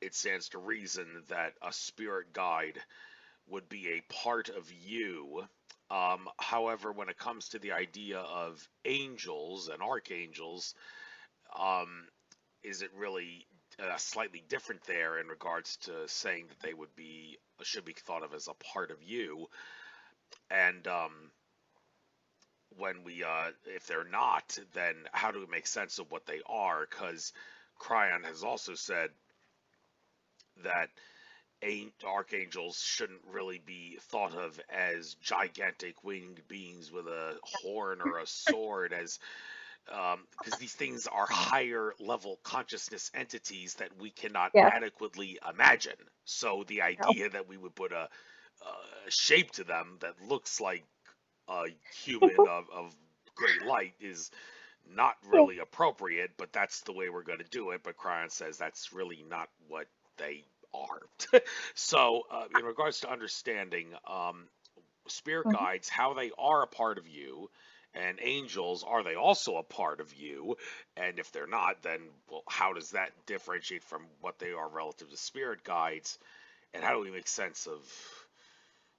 it stands to reason that a spirit guide would be a part of you. However, when it comes to the idea of angels and archangels, um, is it really slightly different there in regards to saying that they should be thought of as a part of you? And when we if they're not, then how do we make sense of what they are? Because Cryon has also said that archangels shouldn't really be thought of as gigantic winged beings with a horn or a sword, as because these things are higher level consciousness entities that we cannot Yeah. adequately imagine. So the No. idea that we would put a shape to them that looks like a human of great light is not Yeah. really appropriate, but that's the way we're going to do it. But Cryon says that's really not what they are. So, in regards to understanding spirit Mhm. guides, how they are a part of you, and angels, are they also a part of you? And if they're not, then, well, how does that differentiate from what they are relative to spirit guides? And how do we make sense of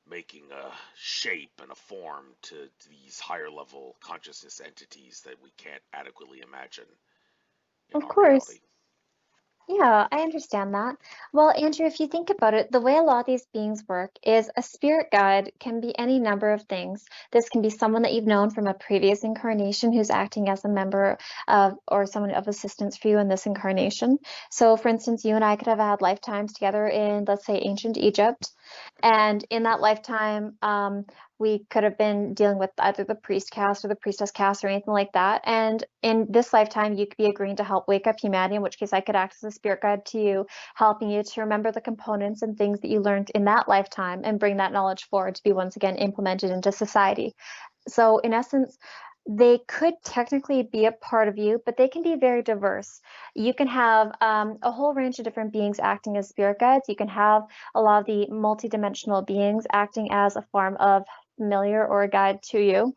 making a shape and a form to these higher level consciousness entities that we can't adequately imagine in Of our course. reality? Yeah, I understand that. Well, Andrew, if you think about it, the way a lot of these beings work is a spirit guide can be any number of things. This can be someone that you've known from a previous incarnation who's acting as a member of or someone of assistance for you in this incarnation. So, for instance, you and I could have had lifetimes together in, let's say, ancient Egypt. And in that lifetime, we could have been dealing with either the priest caste or the priestess caste or anything like that. And in this lifetime, you could be agreeing to help wake up humanity, in which case I could act as a spirit guide to you, helping you to remember the components and things that you learned in that lifetime and bring that knowledge forward to be once again implemented into society. So, in essence, they could technically be a part of you, but they can be very diverse. You can have a whole range of different beings acting as spirit guides. You can have a lot of the multidimensional beings acting as a form of familiar or a guide to you,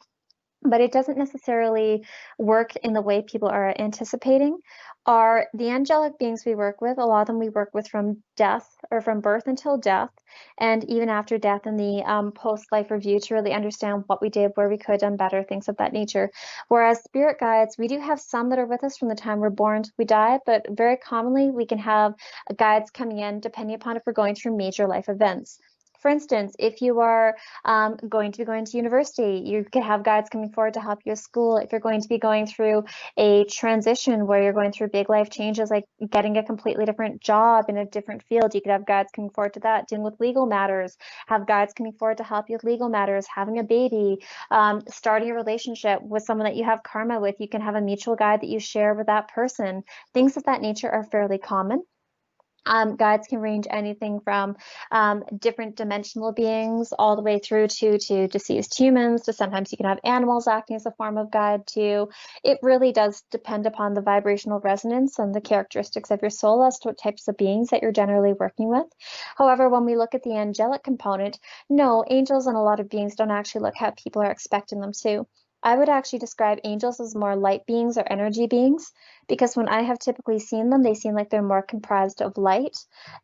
but it doesn't necessarily work in the way people are anticipating. Are the angelic beings we work with, a lot of them we work with from death or from birth until death, and even after death in the post-life review to really understand what we did, where we could have done better, things of that nature. Whereas spirit guides, we do have some that are with us from the time we're born till we die, but very commonly we can have guides coming in depending upon if we're going through major life events. For instance, if you are going to be going to university, you could have guides coming forward to help you at school. If you're going to be going through a transition where you're going through big life changes, like getting a completely different job in a different field, you could have guides coming forward to that. Dealing with legal matters, have guides coming forward to help you with legal matters. Having a baby, starting a relationship with someone that you have karma with, you can have a mutual guide that you share with that person. Things of that nature are fairly common. Guides can range anything from different dimensional beings all the way through to deceased humans, to sometimes you can have animals acting as a form of guide too. It really does depend upon the vibrational resonance and the characteristics of your soul as to what types of beings that you're generally working with. However, when we look at the angelic component, no, angels and a lot of beings don't actually look how people are expecting them to. I would actually describe angels as more light beings or energy beings, because when I have typically seen them, they seem like they're more comprised of light.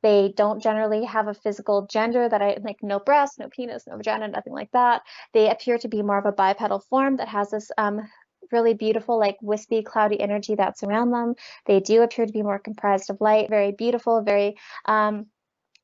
They don't generally have a physical gender that I like, no breast, no penis, no vagina, nothing like that. They appear to be more of a bipedal form that has this really beautiful, like wispy, cloudy energy that's around them. They do appear to be more comprised of light, very beautiful, very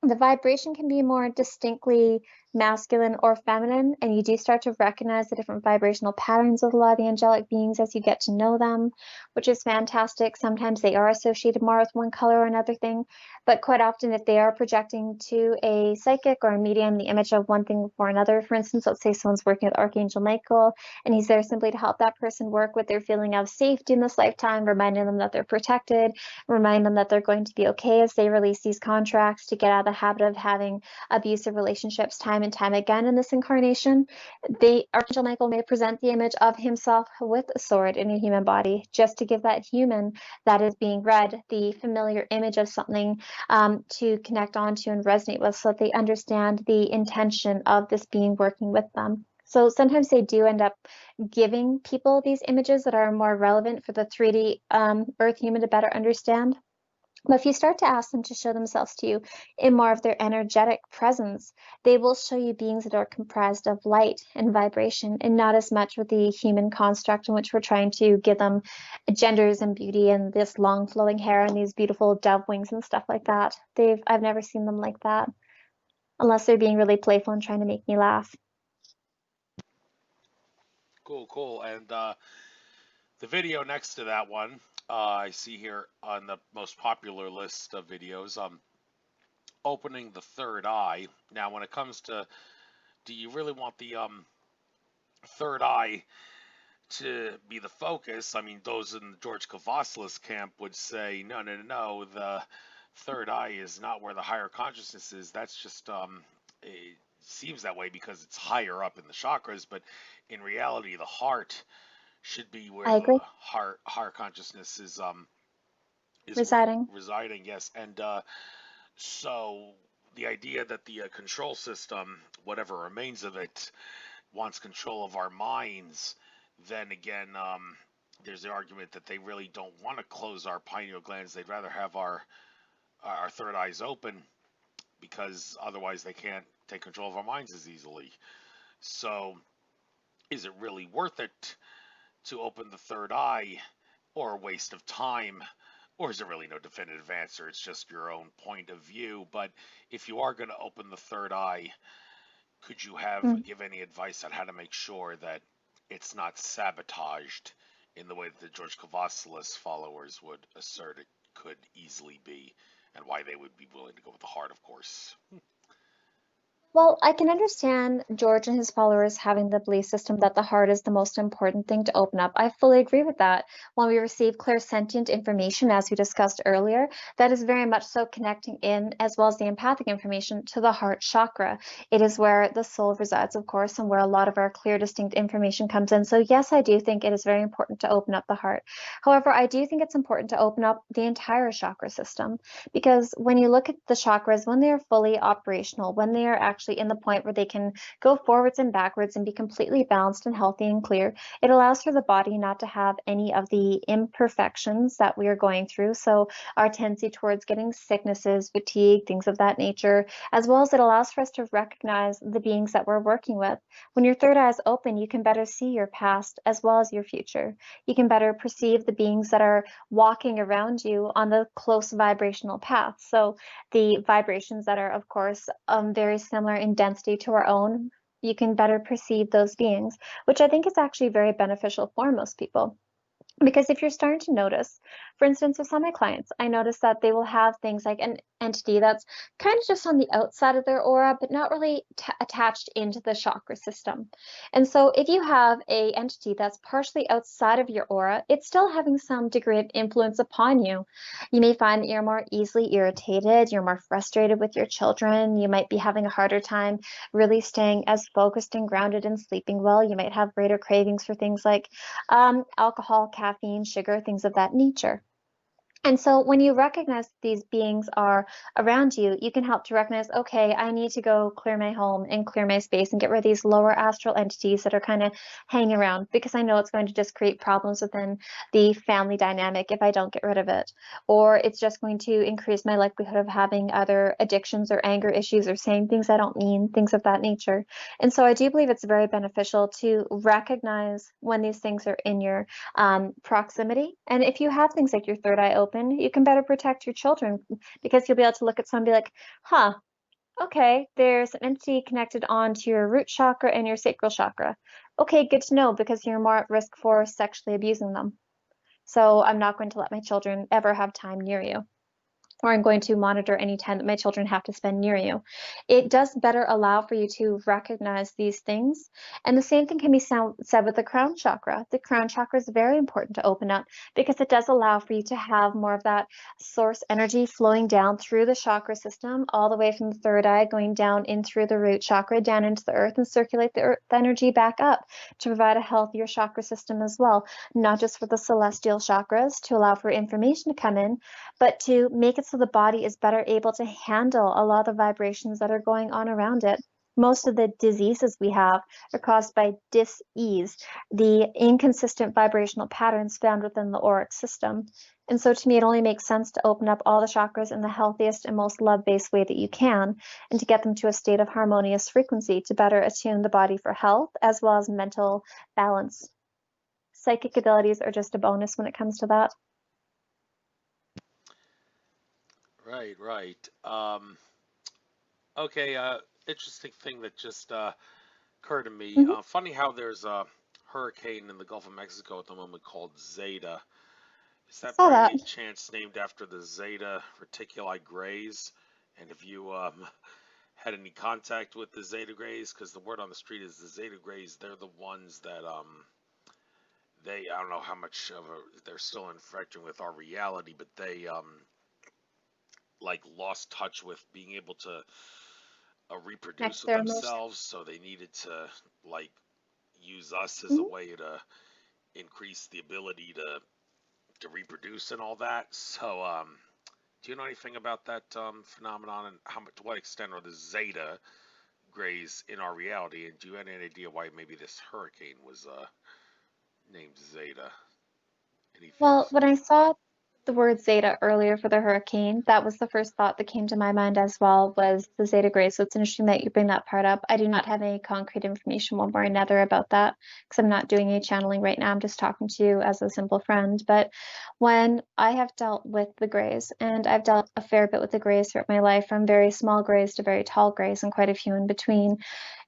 the vibration can be more distinctly masculine or feminine, and you do start to recognize the different vibrational patterns of a lot of the angelic beings as you get to know them, which is fantastic. Sometimes they are associated more with one color or another thing, but quite often, if they are projecting to a psychic or a medium the image of one thing or another, for instance, let's say someone's working with Archangel Michael and he's there simply to help that person work with their feeling of safety in this lifetime, reminding them that they're protected, remind them that they're going to be okay as they release these contracts to get out of the habit of having abusive relationships time and time again in this incarnation. Archangel Michael may present the image of himself with a sword in a human body, just to give that human that is being read the familiar image of something to connect onto and resonate with, so that they understand the intention of this being working with them. So sometimes they do end up giving people these images that are more relevant for the 3D Earth human to better understand. But if you start to ask them to show themselves to you in more of their energetic presence, they will show you beings that are comprised of light and vibration, and not as much with the human construct in which we're trying to give them genders and beauty and this long flowing hair and these beautiful dove wings and stuff like that. I've never seen them like that, unless they're being really playful and trying to make me laugh. Cool, cool. And the video next to that one, I see here on the most popular list of videos, opening the third eye. Now, when it comes to, do you really want the third eye to be the focus? I mean, those in the George Kavassalis camp would say, no, no, no, no, the third eye is not where the higher consciousness is. That's just, it seems that way because it's higher up in the chakras, but in reality, the heart should be where I the agree. higher consciousness is Residing. residing. Yes, and so the idea that the control system, whatever remains of it, wants control of our minds, then again, there's the argument that they really don't want to close our pineal glands. They'd rather have our third eyes open because otherwise they can't take control of our minds as easily. So, is it really worth it to open the third eye, or a waste of time? Or is there really no definitive answer? It's just your own point of view. But if you are going to open the third eye, could you Mm. give any advice on how to make sure that it's not sabotaged in the way that the George Kavassalis followers would assert it could easily be, and why they would be willing to go with the heart, of course? Well, I can understand George and his followers having the belief system that the heart is the most important thing to open up. I fully agree with that. When we receive clairsentient information, as we discussed earlier, that is very much so connecting in, as well as the empathic information, to the heart chakra. It is where the soul resides, of course, and where a lot of our clear, distinct information comes in. So, yes, I do think it is very important to open up the heart. However, I do think it's important to open up the entire chakra system. Because when you look at the chakras, when they are fully operational, when they are actually in the point where they can go forwards and backwards and be completely balanced and healthy and clear, it allows for the body not to have any of the imperfections that we are going through. So our tendency towards getting sicknesses, fatigue, things of that nature, as well as it allows for us to recognize the beings that we're working with. When your third eye is open, you can better see your past as well as your future. You can better perceive the beings that are walking around you on the close vibrational path. So the vibrations that are, of course, very similar in density to our own, you can better perceive those beings, which I think is actually very beneficial for most people. Because if you're starting to notice, for instance, with some of my clients, I notice that they will have things like an entity that's kind of just on the outside of their aura, but not really attached into the chakra system. And so if you have a entity that's partially outside of your aura, it's still having some degree of influence upon you. You may find that you're more easily irritated, you're more frustrated with your children, you might be having a harder time really staying as focused and grounded and sleeping well. You might have greater cravings for things like alcohol, caffeine, sugar, things of that nature. And so when you recognize these beings are around you, you can help to recognize, okay, I need to go clear my home and clear my space and get rid of these lower astral entities that are kind of hanging around, because I know it's going to just create problems within the family dynamic if I don't get rid of it. Or it's just going to increase my likelihood of having other addictions or anger issues or saying things I don't mean, things of that nature. And so I do believe it's very beneficial to recognize when these things are in your proximity. And if you have things like your third eye open, you can better protect your children, because you'll be able to look at someone and be like, huh, okay, there's an entity connected onto your root chakra and your sacral chakra. Okay, good to know, because you're more at risk for sexually abusing them. So I'm not going to let my children ever have time near you, or I'm going to monitor any time that my children have to spend near you. It does better allow for you to recognize these things. And the same thing can be said with the crown chakra. The crown chakra is very important to open up, because it does allow for you to have more of that source energy flowing down through the chakra system, all the way from the third eye, going down in through the root chakra, down into the earth, and circulate the energy back up to provide a healthier chakra system as well, not just for the celestial chakras to allow for information to come in, but to make it so the body is better able to handle a lot of the vibrations that are going on around it. Most of the diseases we have are caused by dis-ease, the inconsistent vibrational patterns found within the auric system. And so to me, it only makes sense to open up all the chakras in the healthiest and most love-based way that you can, and to get them to a state of harmonious frequency to better attune the body for health as well as mental balance. Psychic abilities are just a bonus when it comes to that. Right, right. Okay, interesting thing that just occurred to me. Mhm. Funny how there's a hurricane in the Gulf of Mexico at the moment called Zeta. Is that Saw by that. any chance named after the Zeta Reticuli Greys? And have you had any contact with the Zeta Greys? Because the word on the street is the Zeta Greys. They're the ones that I don't know how much of they're still infecting with our reality, but they like lost touch with being able to reproduce Connect with their emotions. themselves, so they needed to like use us as a Mhm. way to increase the ability to reproduce and all that. So do you know anything about that phenomenon, and how much, to what extent are the Zeta Greys in our reality? And do you have any idea why maybe this hurricane was named Zeta? Anything? Well, when I saw the word Zeta earlier for the hurricane, that was the first thought that came to my mind as well, was the Zeta Gray. So it's interesting that you bring that part up. I do not have any concrete information one way or another about that because I'm not doing any channeling right now. I'm just talking to you as a simple friend. But when I have dealt with the Greys, and I've dealt a fair bit with the Greys throughout my life, from very small Greys to very tall Greys and quite a few in between.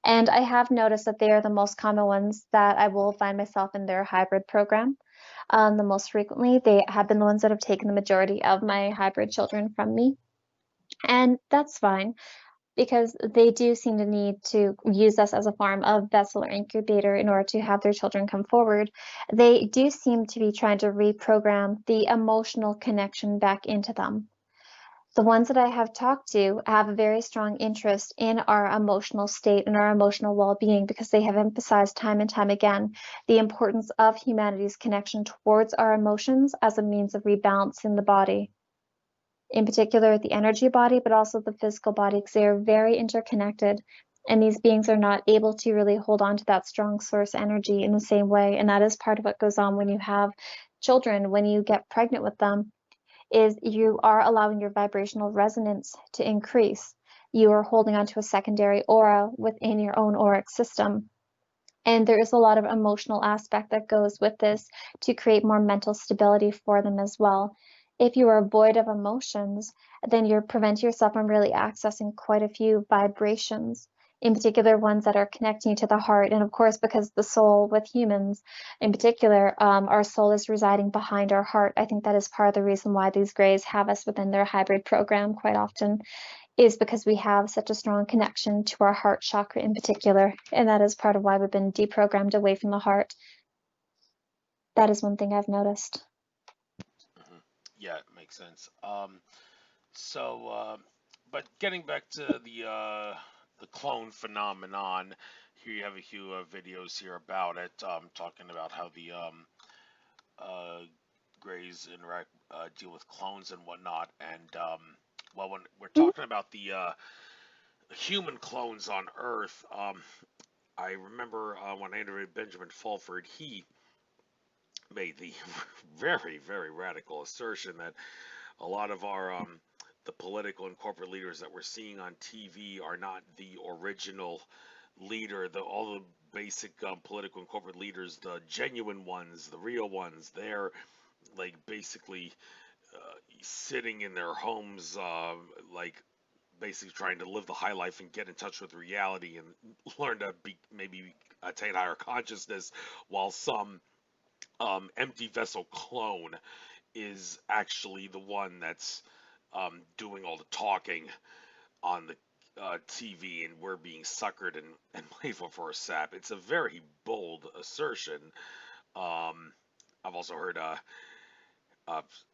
And I have noticed that they are the most common ones that I will find myself in their hybrid program. The most frequently. They have been the ones that have taken the majority of my hybrid children from me. And that's fine because they do seem to need to use us as a form of vessel or incubator in order to have their children come forward. They do seem to be trying to reprogram the emotional connection back into them. The ones that I have talked to have a very strong interest in our emotional state and our emotional well-being because they have emphasized time and time again the importance of humanity's connection towards our emotions as a means of rebalancing the body, in particular the energy body, but also the physical body, because they are very interconnected. And these beings are not able to really hold on to that strong source energy in the same way. And that is part of what goes on when you have children, when you get pregnant with them, is you are allowing your vibrational resonance to increase. You are holding onto a secondary aura within your own auric system. And there is a lot of emotional aspect that goes with this to create more mental stability for them as well. If you are void of emotions, then you're preventing yourself from really accessing quite a few vibrations, in particular ones that are connecting you to the heart. And of course, because the soul with humans in particular, our soul is residing behind our heart. I think that is part of the reason why these Greys have us within their hybrid program quite often, is because we have such a strong connection to our heart chakra in particular. And that is part of why we've been deprogrammed away from the heart. That is one thing I've noticed. Mhm. Yeah, it makes sense. So, but getting back to the clone phenomenon, here you have a few videos here about it, talking about how the uh, Greys interact, deal with clones and whatnot. And well, when we're Mhm. talking about the human clones on Earth, I remember when I interviewed Benjamin Fulford, he made the very radical assertion that a lot of our the political and corporate leaders that we're seeing on TV are not the original leader. All the basic political and corporate leaders, the genuine ones, the real ones, they're like basically sitting in their homes, like basically trying to live the high life and get in touch with reality and learn to be maybe attain higher consciousness, while some empty vessel clone is actually the one that's doing all the talking on the TV, and we're being suckered and played for a sap. It's a very bold assertion. Um, I've also heard uh,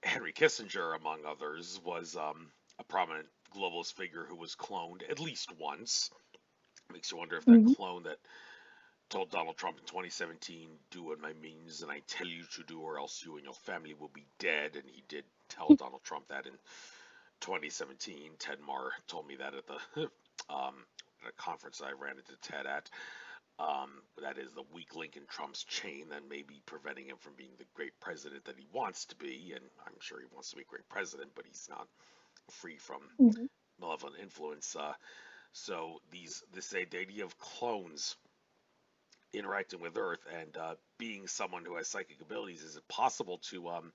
Henry Kissinger, among others, was a prominent globalist figure who was cloned at least once. Makes you wonder if that Mhm. clone that told Donald Trump in 2017, "Do what my means and I tell you to do, or else you and your family will be dead." And he did tell Donald Trump that in 2017. Ted Marr told me that at the at a conference I ran into Ted at. That is the weak link in Trump's chain that may be preventing him from being the great president that he wants to be. And I'm sure he wants to be a great president, but he's not free from Mhm. malevolent influence. So this idea of clones interacting with Earth and being someone who has psychic abilities, is it possible to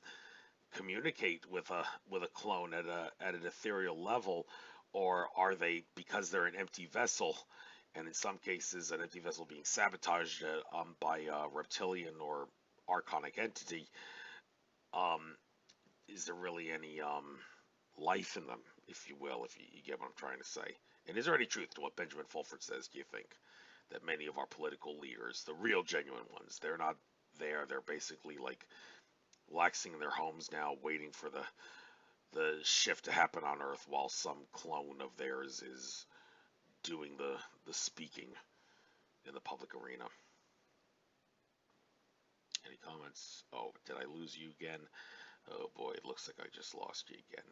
communicate with a clone at an ethereal level, or are they, because they're an empty vessel, and in some cases an empty vessel being sabotaged by a reptilian or archonic entity? Um, is there really any life in them, if you will, if you get what I'm trying to say? And is there any truth to what Benjamin Fulford says, do you think? That many of our political leaders, the real genuine ones, they're not there. They're basically like relaxing in their homes now, waiting for the shift to happen on Earth, while some clone of theirs is doing the speaking in the public arena. Any comments? Oh, did I lose you again? Oh boy, it looks like I just lost you again.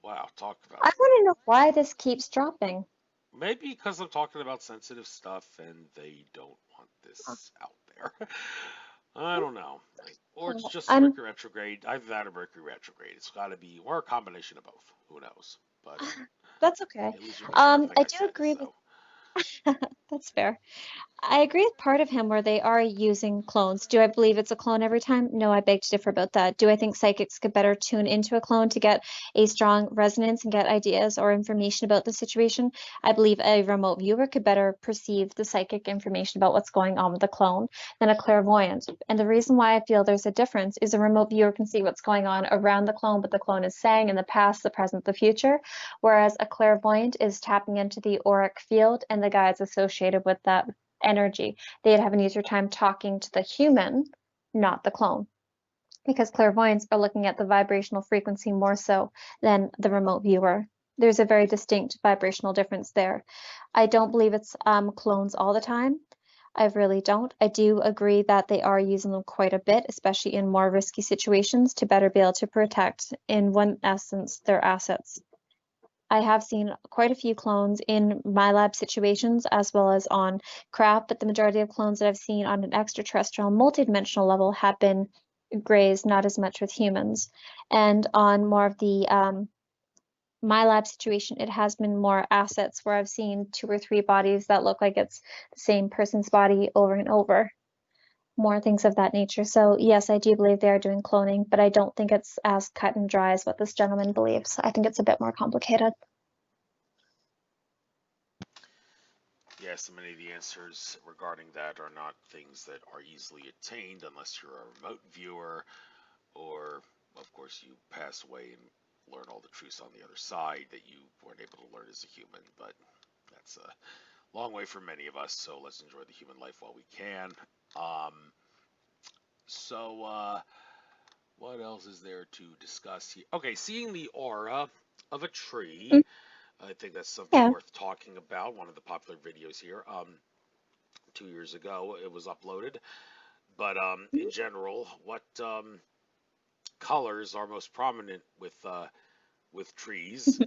Wow, talk about... I want to know why this keeps dropping. Maybe because I'm talking about sensitive stuff and they don't want this out there. I don't know. Or it's just Mercury retrograde. Either that or Mercury retrograde. It's got to be, or a combination of both. Who knows? But That's okay. it leaves you wondering, I do agree with that's fair. I agree with part of him where they are using clones. Do I believe it's a clone every time? No, I beg to differ about that. Do I think psychics could better tune into a clone to get a strong resonance and get ideas or information about the situation? I believe a remote viewer could better perceive the psychic information about what's going on with the clone than a clairvoyant. And the reason why I feel there's a difference is a remote viewer can see what's going on around the clone, what the clone is saying in the past, the present, the future, whereas a clairvoyant is tapping into the auric field and the guides associated with that energy. They'd have an easier time talking to the human, not the clone, because clairvoyants are looking at the vibrational frequency more so than the remote viewer. There's a very distinct vibrational difference there. I don't believe it's clones all the time. I really don't. I do agree that they are using them quite a bit, especially in more risky situations, to better be able to protect, in one essence, their assets. I have seen quite a few clones in my lab situations as well as on craft, but the majority of clones that I've seen on an extraterrestrial multidimensional level have been greys, not as much with humans. And on more of the my lab situation, it has been more assets where I've seen 2 or 3 bodies that look like it's the same person's body over and over. More things of that nature. So yes, I do believe they are doing cloning, but I don't think it's as cut and dry as what this gentleman believes. I think it's a bit more complicated. yes, so many of the answers regarding that are not things that are easily attained unless you're a remote viewer, or of course you pass away and learn all the truths on the other side that you weren't able to learn as a human. But that's a long way for many of us, so let's enjoy the human life while we can. What else is there to discuss here? Okay, seeing the aura of a tree. I think that's something Yeah. worth talking about. One of the popular videos here. 2 years ago it was uploaded. But in general, what colors are most prominent with trees?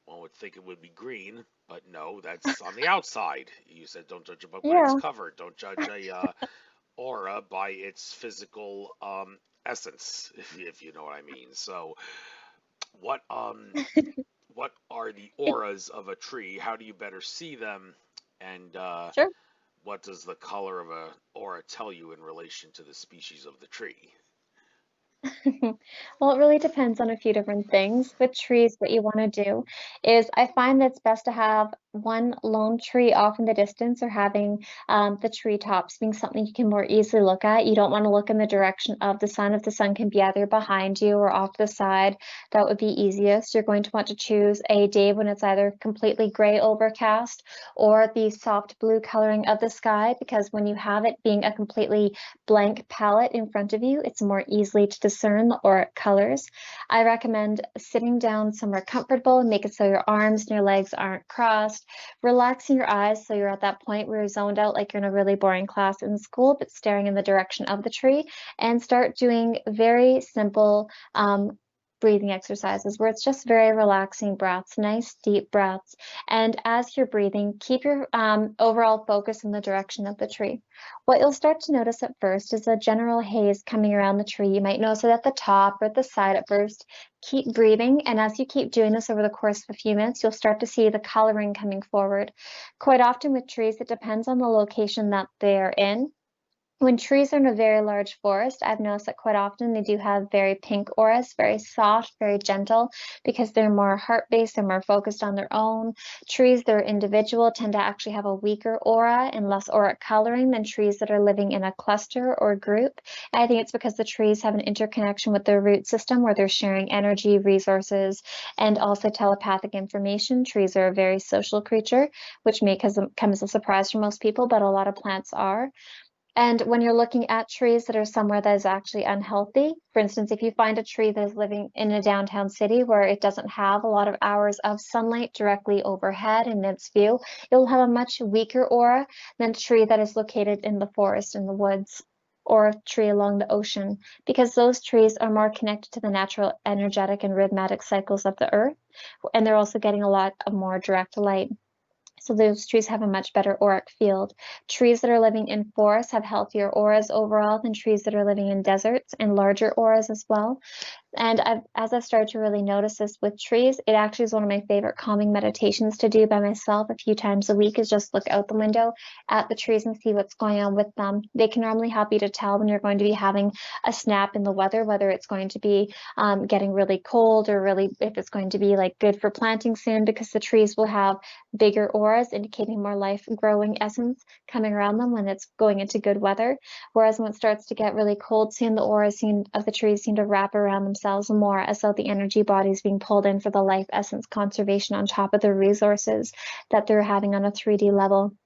One would think it would be green, but no, that's on the outside. You said don't judge a book by its Yeah. cover. Don't judge a aura by its physical essence, if you know what I mean. So, what what are the auras of a tree? How do you better see them? And Sure. what does the color of a aura tell you in relation to the species of the tree? Well, it really depends on a few different things. With trees, what you want to do is I find that it's best to have one lone tree off in the distance or having the treetops being something you can more easily look at. You don't want to look in the direction of the sun. If the sun can be either behind you or off to the side, that would be easiest. You're going to want to choose a day when it's either completely gray overcast or the soft blue coloring of the sky, because when you have it being a completely blank palette in front of you, it's more easily to discern the auric colors. I recommend sitting down somewhere comfortable and make it so your arms and your legs aren't crossed, relaxing your eyes so you're at that point where you're zoned out like you're in a really boring class in school, but staring in the direction of the tree, and start doing very simple breathing exercises where it's just very relaxing breaths, nice deep breaths. And as you're breathing, keep your overall focus in the direction of the tree. What you'll start to notice at first is a general haze coming around the tree. You might notice it at the top or at the side at first. Keep breathing, and as you keep doing this over the course of a few minutes, you'll start to see the coloring coming forward. Quite often with trees, it depends on the location that they're in. When trees are in a very large forest, I've noticed that quite often they do have very pink auras, very soft, very gentle, because they're more heart-based, they're more focused on their own. Trees that are individual tend to actually have a weaker aura and less auric coloring than trees that are living in a cluster or group. And I think it's because the trees have an interconnection with their root system where they're sharing energy, resources, and also telepathic information. Trees are a very social creature, which may come as a surprise for most people, but a lot of plants are. And when you're looking at trees that are somewhere that is actually unhealthy, for instance, if you find a tree that is living in a downtown city where it doesn't have a lot of hours of sunlight directly overhead in its view, it'll have a much weaker aura than a tree that is located in the forest, in the woods, or a tree along the ocean, because those trees are more connected to the natural energetic and rhythmic cycles of the earth, and they're also getting a lot of more direct light. So those trees have a much better auric field. Trees that are living in forests have healthier auras overall than trees that are living in deserts, and larger auras as well. And as I've started to really notice this with trees, it actually is one of my favorite calming meditations to do by myself a few times a week, is just look out the window at the trees and see what's going on with them. They can normally help you to tell when you're going to be having a snap in the weather, whether it's going to be getting really cold, or really if it's going to be like good for planting soon, because the trees will have bigger auras indicating more life growing essence coming around them when it's going into good weather. Whereas when it starts to get really cold soon, the auras of the trees seem to wrap around themselves more, as though the energy body is being pulled in for the life essence conservation on top of the resources that they're having on a 3D level.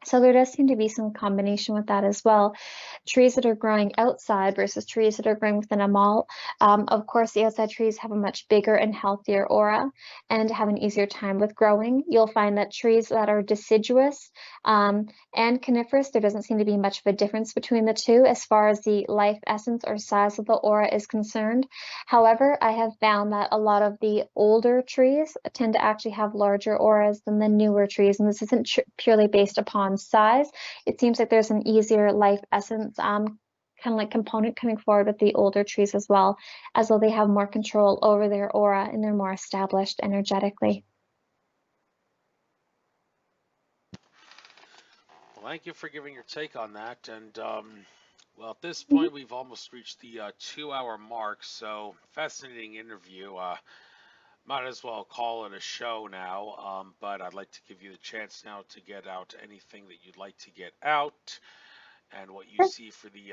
So there does seem to be some combination with that as well. Trees that are growing outside versus trees that are growing within a mall. Of course, the outside trees have a much bigger and healthier aura and have an easier time with growing. You'll find that trees that are deciduous and coniferous, there doesn't seem to be much of a difference between the two as far as the life essence or size of the aura is concerned. However, I have found that a lot of the older trees tend to actually have larger auras than the newer trees, and this isn't purely based upon size. It seems like there's an easier life essence kind of like component coming forward with the older trees as well, as though they have more control over their aura and they're more established energetically. Well, thank you for giving your take on that. And well, at this point, we've almost reached the 2-hour mark. So fascinating interview. Might as well call it a show now. But I'd like to give you the chance now to get out anything that you'd like to get out, and what you see for the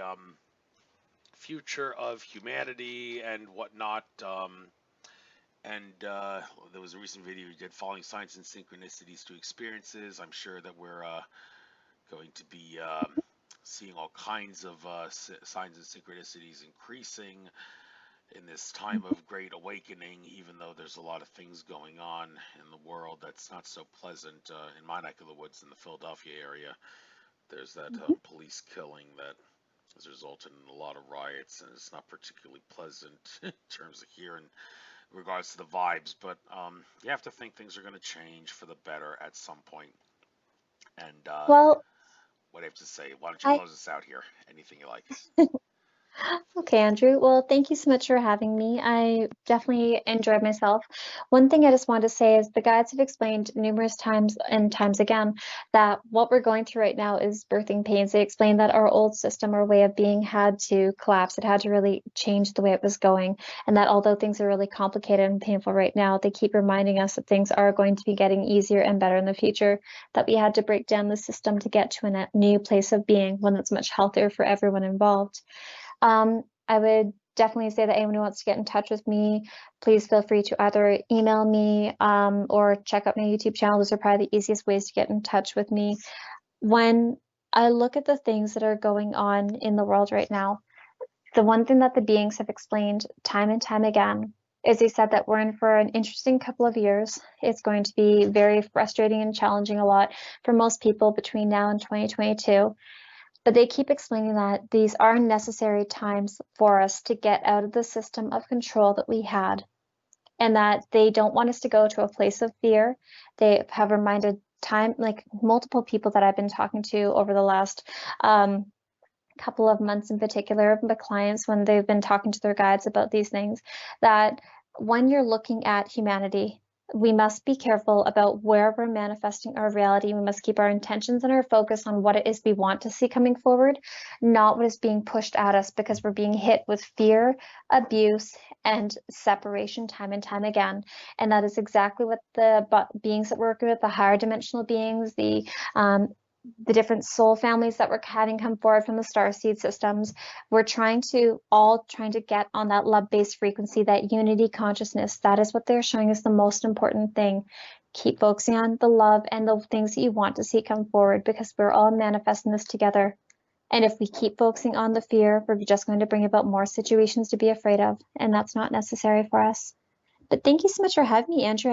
future of humanity and whatnot. And there was a recent video you did, following signs and synchronicities to experiences. I'm sure that we're going to be seeing all kinds of signs and synchronicities increasing in this time of great awakening, even though there's a lot of things going on in the world that's not so pleasant. In my neck of the woods, in the Philadelphia area, there's that police killing that has resulted in a lot of riots, and it's not particularly pleasant in terms of here in regards to the vibes. But you have to think things are going to change for the better at some point. And Well, what do you have to say? Why don't you I close us out here? Anything you like. Okay, Andrew. Well, thank you so much for having me. I definitely enjoyed myself. One thing I just wanted to say is the guides have explained numerous times and times again that what we're going through right now is birthing pains. They explained that our old system, our way of being, had to collapse. It had to really change the way it was going. And that although things are really complicated and painful right now, they keep reminding us that things are going to be getting easier and better in the future, that we had to break down the system to get to a new place of being, one that's much healthier for everyone involved. I would definitely say that anyone who wants to get in touch with me, please feel free to either email me or check out my YouTube channel. Those are probably the easiest ways to get in touch with me. When I look at the things that are going on in the world right now, the one thing that the beings have explained time and time again is they said that we're in for an interesting couple of years. It's going to be very frustrating and challenging a lot for most people between now and 2022. But they keep explaining that these are necessary times for us to get out of the system of control that we had, and that they don't want us to go to a place of fear. They have reminded like multiple people that I've been talking to over the last couple of months in particular, the clients, when they've been talking to their guides about these things, that when you're looking at humanity, We must be careful about where we're manifesting our reality. We must keep our intentions and our focus on what it is we want to see coming forward, not what is being pushed at us because we're being hit with fear, abuse, and separation time and time again. And that is exactly what the beings that we're working with, the higher dimensional beings, the different soul families that we're having come forward from the starseed systems, we're trying to get on that love-based frequency, that unity consciousness. That is what they're showing us the most important thing. Keep focusing on the love and the things that you want to see come forward, because we're all manifesting this together. And if we keep focusing on the fear, we're just going to bring about more situations to be afraid of, and that's not necessary for us. But thank you so much for having me, Andrew.